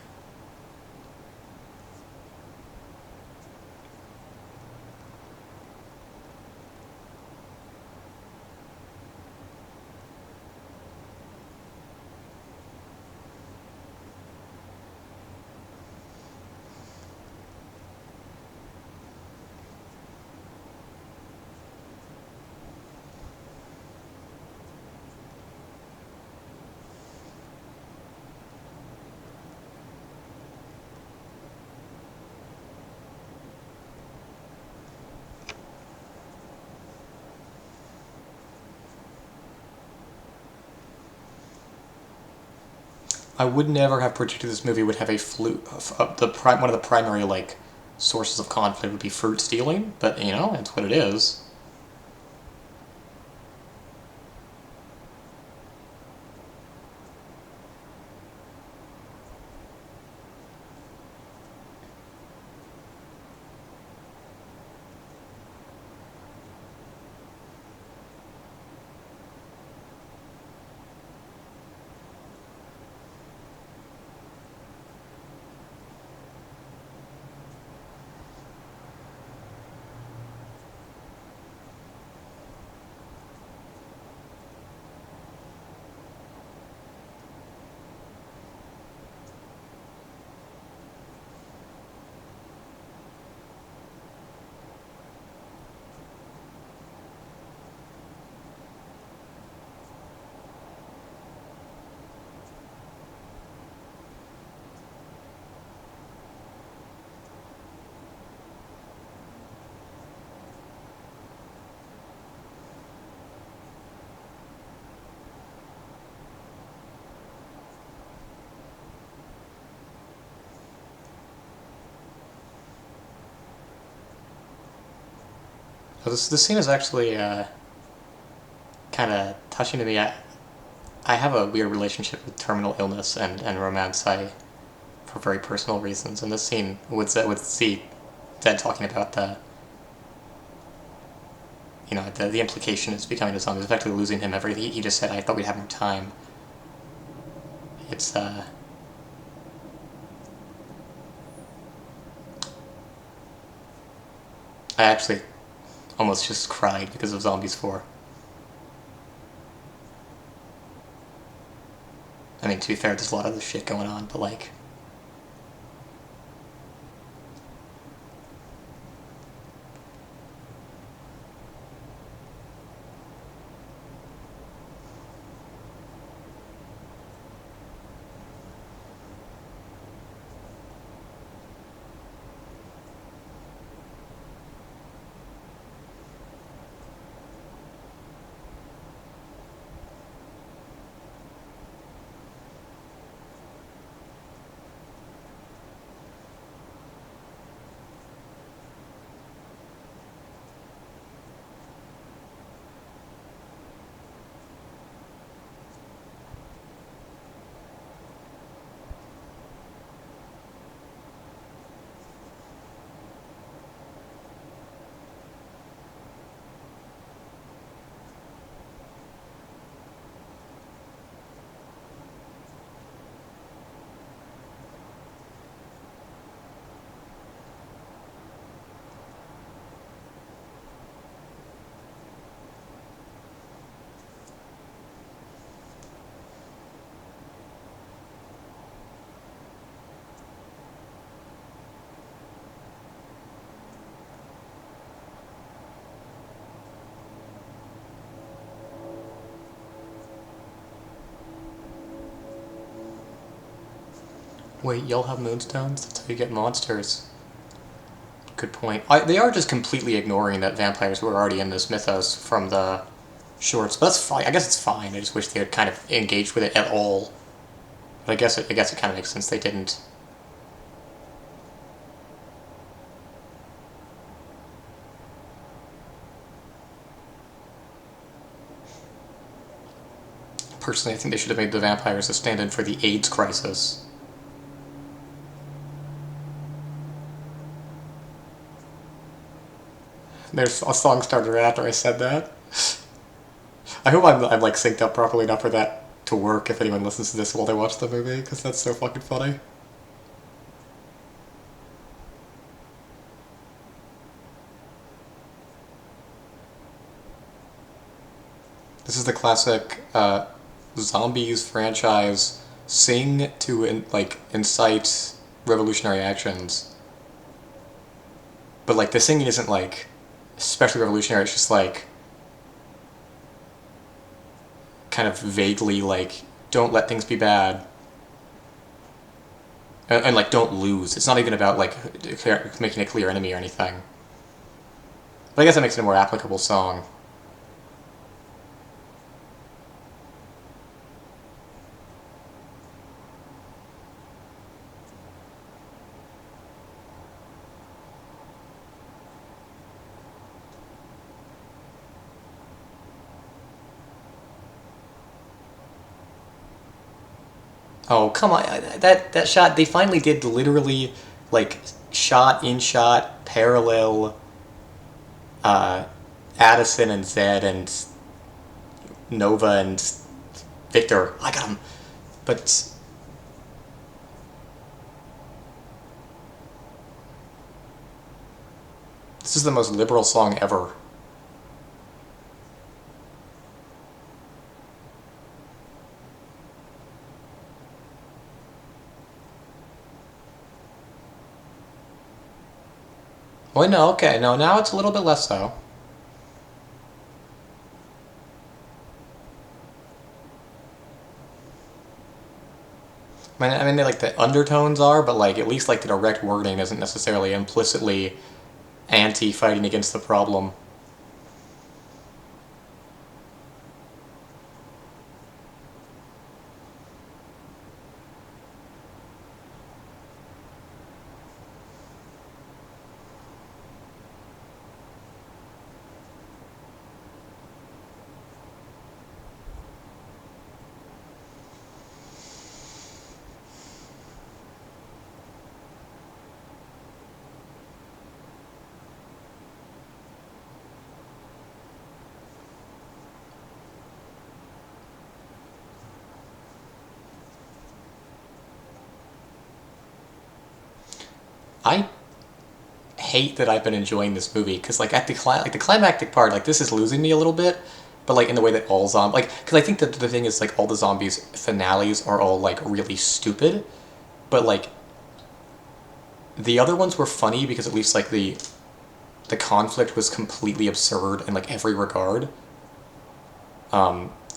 Speaker 1: I would never have predicted this movie would have a flute. One of the primary like sources of conflict would be fruit stealing, but it's what it is. So this scene is actually kind of touching to me. I have a weird relationship with terminal illness and romance. For very personal reasons. And this scene would see Zed talking about you know, the implication is becoming a zombie is effectively losing him. He just said, I thought we'd have more time. It's, I actually almost just cried because of Zombies 4. I mean, to be fair, there's a lot of other shit going on, but like, wait, you'll have moonstones? That's how you get monsters. Good point. They are just completely ignoring that vampires were already in this mythos from the shorts, but that's fine. I guess it's fine. I just wish they had kind of engaged with it at all. But I guess it kind of makes sense they didn't. Personally, I think they should have made the vampires a stand-in for the AIDS crisis. There's a song starter after I said that. I hope I'm like synced up properly enough for that to work if anyone listens to this while they watch the movie, because that's so fucking funny. This is the classic Zombies franchise sing to incite revolutionary actions. But like the singing isn't like especially revolutionary, it's just like kind of vaguely like don't let things be bad. And like don't lose. It's not even about like making a clear enemy or anything. But I guess that makes it a more applicable song. Oh, come on. That shot, they finally did literally, like, shot in shot, parallel, uh, Addison and Zed and Nova and Victor. I got him. But this is the most liberal song ever. Well, no, okay, no, now it's a little bit less so. I mean, like the undertones are, but like at least like the direct wording isn't necessarily implicitly anti-fighting against the problem. I hate that I've been enjoying this movie because like at the like the climactic part, like this is losing me a little bit, but like in the way that all like because I think that the thing is like all the zombies finales are all like really stupid, but like the other ones were funny because at least like the conflict was completely absurd in like every regard.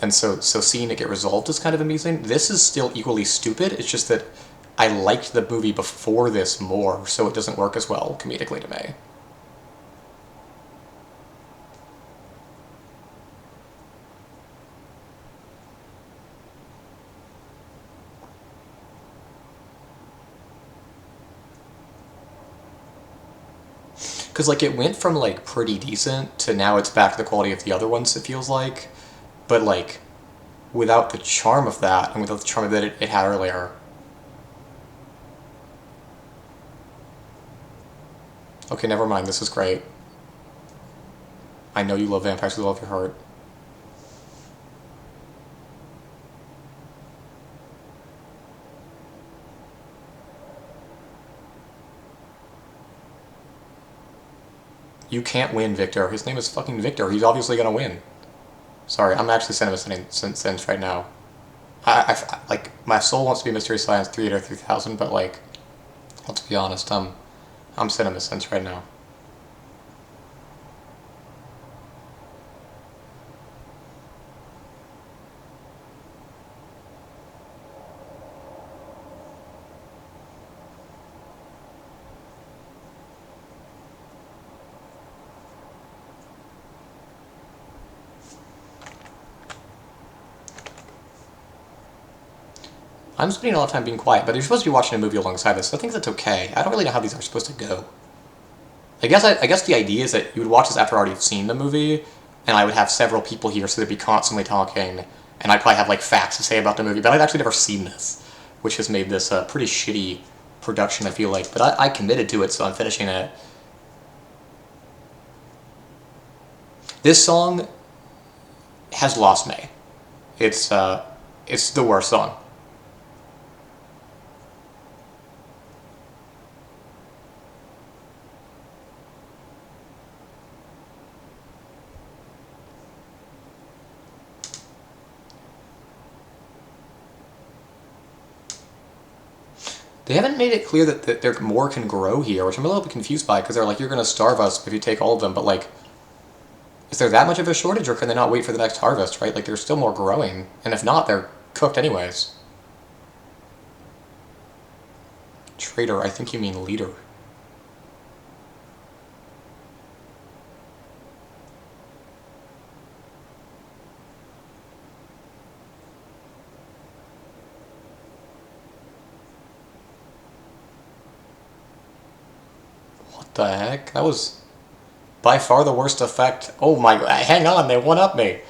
Speaker 1: And so seeing it get resolved is kind of amusing. This is still equally stupid. It's just that I liked the movie before this more, so it doesn't work as well comedically to me. Because like it went from like pretty decent to now it's back to the quality of the other ones. It feels like, but like without the charm of that and without the charm that it had earlier. Okay, never mind. This is great. I know you love vampires with all of your heart. You can't win, Victor. His name is fucking Victor. He's obviously gonna win. Sorry, I'm actually sending sense right now. Like my soul wants to be Mystery Science 3 or 3000, but like, let's be honest, I'm sending a sense right now. I'm spending a lot of time being quiet, but you're supposed to be watching a movie alongside this, so I think that's okay. I don't really know how these are supposed to go. I guess the idea is that you would watch this after already seen the movie, and I would have several people here, so they'd be constantly talking, and I'd probably have like facts to say about the movie, but I'd actually never seen this, which has made this a pretty shitty production, I feel like. But I committed to it, so I'm finishing it. This song has lost me. It's the worst song. They haven't made it clear that there more can grow here, which I'm a little bit confused by, because they're like, you're going to starve us if you take all of them, but like, is there that much of a shortage, or can they not wait for the next harvest, right? Like, there's still more growing, and if not, they're cooked anyways. Trader, I think you mean leader. What the heck? That was by far the worst effect. Oh my, hang on, they one-up me.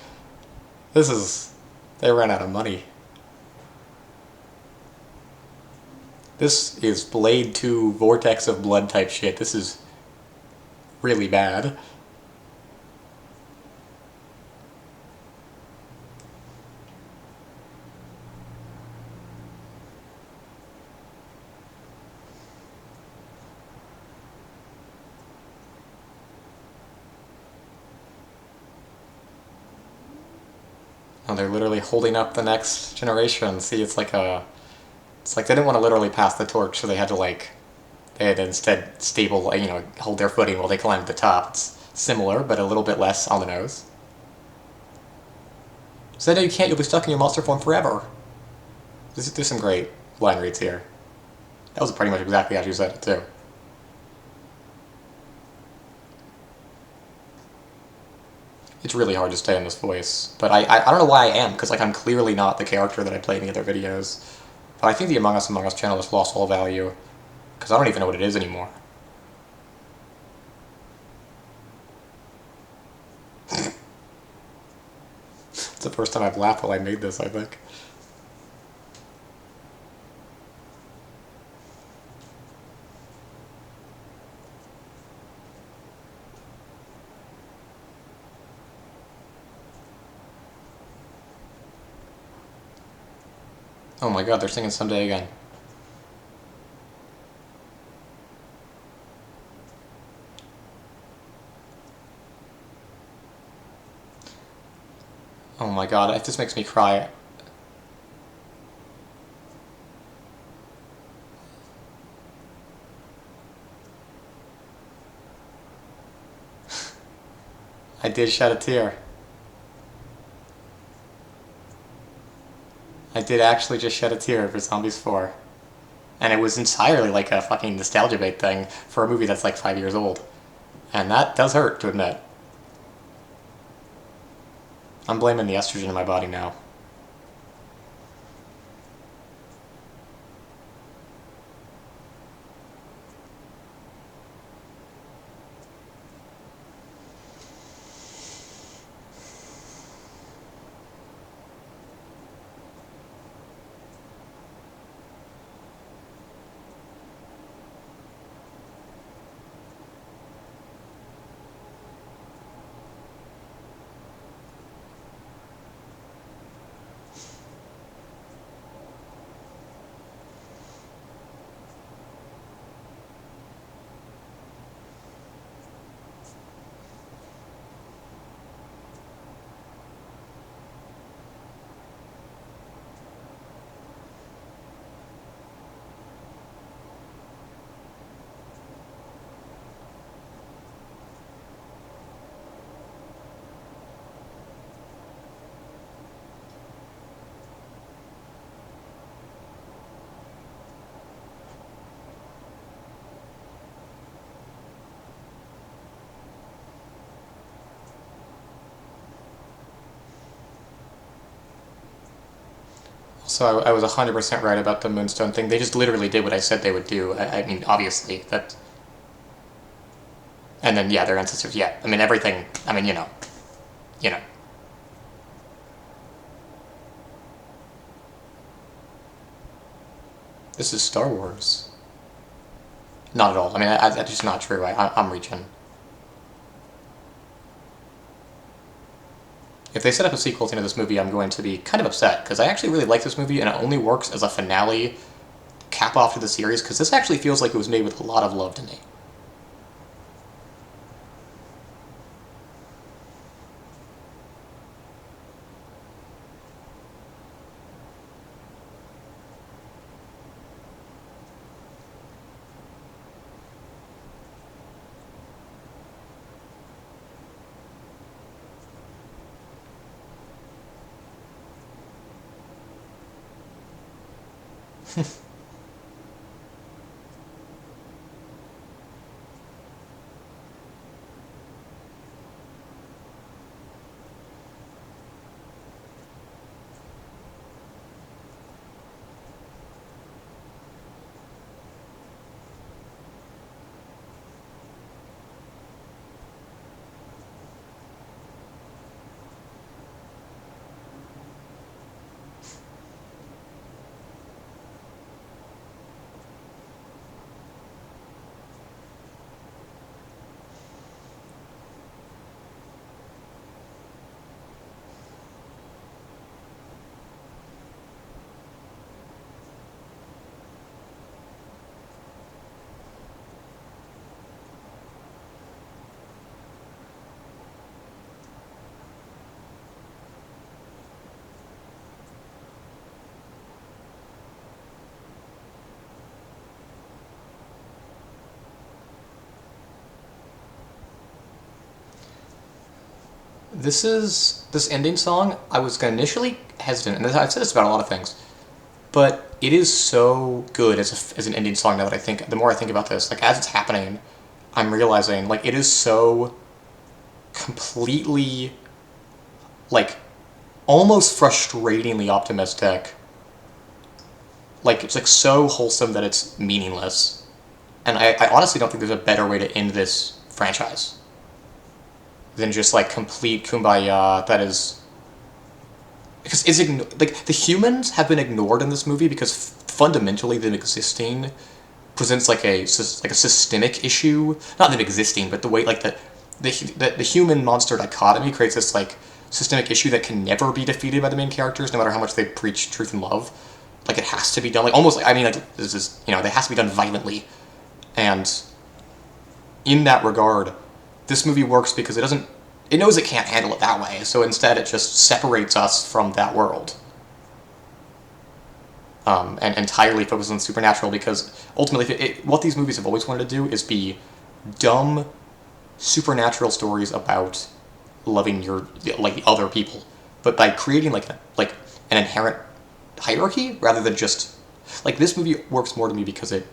Speaker 1: This is, they ran out of money. This is Blade 2 Vortex of Blood type shit. This is really bad. Oh, they're literally holding up the next generation. See, it's like they didn't want to literally pass the torch, so they had to like, they had to instead stable, hold their footing while they climbed the top. It's similar, but a little bit less on the nose. So no, you can't. You'll be stuck in your monster form forever. There's some great line reads here. That was pretty much exactly as you said it too. It's really hard to stay in this voice, but I don't know why I am, because like I'm clearly not the character that I play in the other videos. But I think the Among Us channel has lost all value, because I don't even know what it is anymore. It's the first time I've laughed while I made this, I think. Oh my god, they're singing Someday Again. Oh my god, this makes me cry. I did shed a tear. I did actually just shed a tear for Zombies 4. And it was entirely like a fucking nostalgia bait thing for a movie that's like 5 years old. And that does hurt to admit. I'm blaming the estrogen in my body now. So I was 100% right about the Moonstone thing. They just literally did what I said they would do. I mean, obviously, that... And then, yeah, their ancestors, yeah. I mean, everything, I mean, you know. You know. This is Star Wars. Not at all. I mean, that's just not true. I'm reaching. If they set up a sequel to this movie, I'm going to be kind of upset, because I actually really like this movie, and it only works as a finale cap off to the series, because this actually feels like it was made with a lot of love to me. This ending song, I was initially hesitant, and I've said this about a lot of things, but it is so good as an ending song now that the more I think about this, like, as it's happening, I'm realizing, like, it is so completely, like, almost frustratingly optimistic. Like, it's, like, so wholesome that it's meaningless. And I honestly don't think there's a better way to end this franchise than just, like, complete kumbaya that is... Because like, the humans have been ignored in this movie because fundamentally them existing presents, like a systemic issue. Not them existing, but the way, like, the human-monster dichotomy creates this, like, systemic issue that can never be defeated by the main characters, no matter how much they preach truth and love. Like, it has to be done, like, almost, like, I mean, like, this is, you know, it has to be done violently. And in that regard, this movie works because it doesn't it knows it can't handle it that way, so instead it just separates us from that world. And entirely focuses on the supernatural, because ultimately what these movies have always wanted to do is be dumb supernatural stories about loving your, like, other people, but by creating like an inherent hierarchy rather than just, like, this movie works more to me because it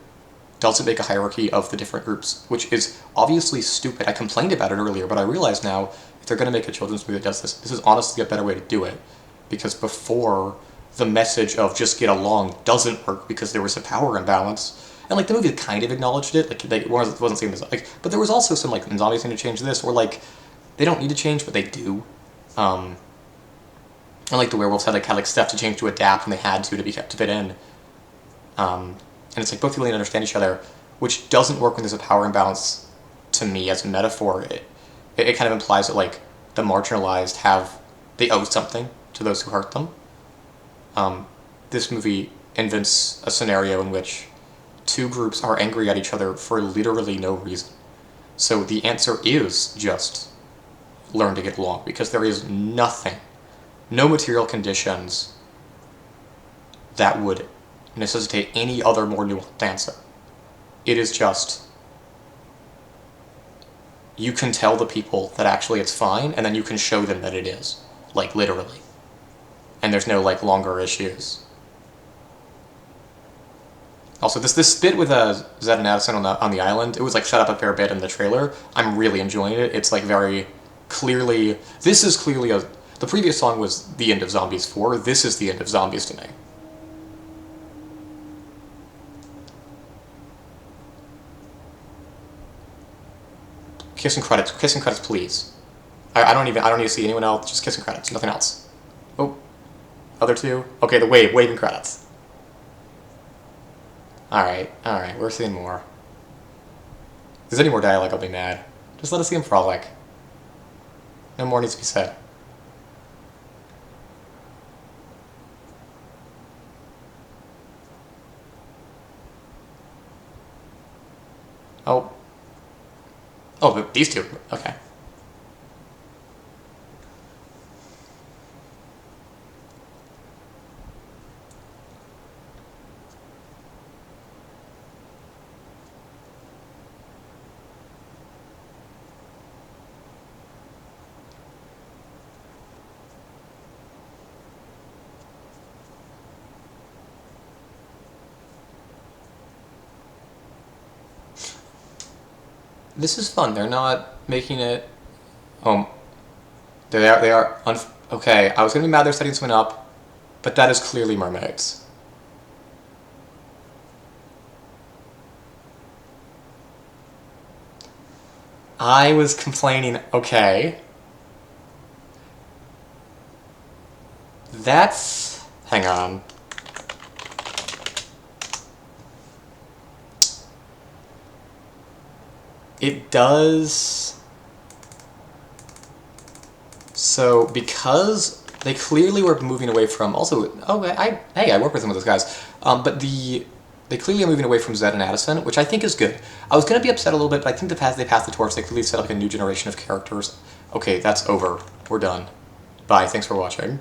Speaker 1: doesn't make a hierarchy of the different groups, which is obviously stupid. I complained about it earlier, but I realize now if they're going to make a children's movie that does this is honestly a better way to do it, because before, the message of just get along doesn't work because there was a power imbalance. And, like, the movie kind of acknowledged it, like, they wasn't saying this, like, but there was also some, like, zombies need to change this, or, like, they don't need to change, but they do. And, like, the werewolves had stuff to change to adapt when they had to be kept to fit in. And it's like both people need to understand each other, which doesn't work when there's a power imbalance. To me, as a metaphor, it kind of implies that, like, the marginalized they owe something to those who hurt them. This movie invents a scenario in which two groups are angry at each other for literally no reason. So the answer is just learn to get along, because there is nothing, no material conditions that would necessitate any other more nuanced answer. It is just, you can tell the people that actually it's fine, and then you can show them that it is, like, literally. And there's no, like, longer issues. Also, this bit with Zed and Addison on the island, it was, like, set up a fair bit in the trailer. I'm really enjoying it. It's, like, very clearly, this is clearly the previous song was the end of Zombies 4. This is the end of Zombies to me. Kissing credits, please. I don't need to see anyone else. Just kissing credits, nothing else. Oh, other two. Okay, the waving credits. All right, we're seeing more. If there's any more dialogue, I'll be mad. Just let us see him frolic. No more needs to be said. Oh, but these two. Okay. This is fun. They're not making it. They are. Okay, I was gonna be mad they're setting something up, but that is clearly mermaids. I was complaining. Okay. That's. Hang on. It does. So, because they clearly were moving away from. Also, hey, I work with some of those guys. But they clearly are moving away from Zed and Addison, which I think is good. I was going to be upset a little bit, but I think they passed the torch. They clearly set up like a new generation of characters. Okay, that's over. We're done. Bye. Thanks for watching.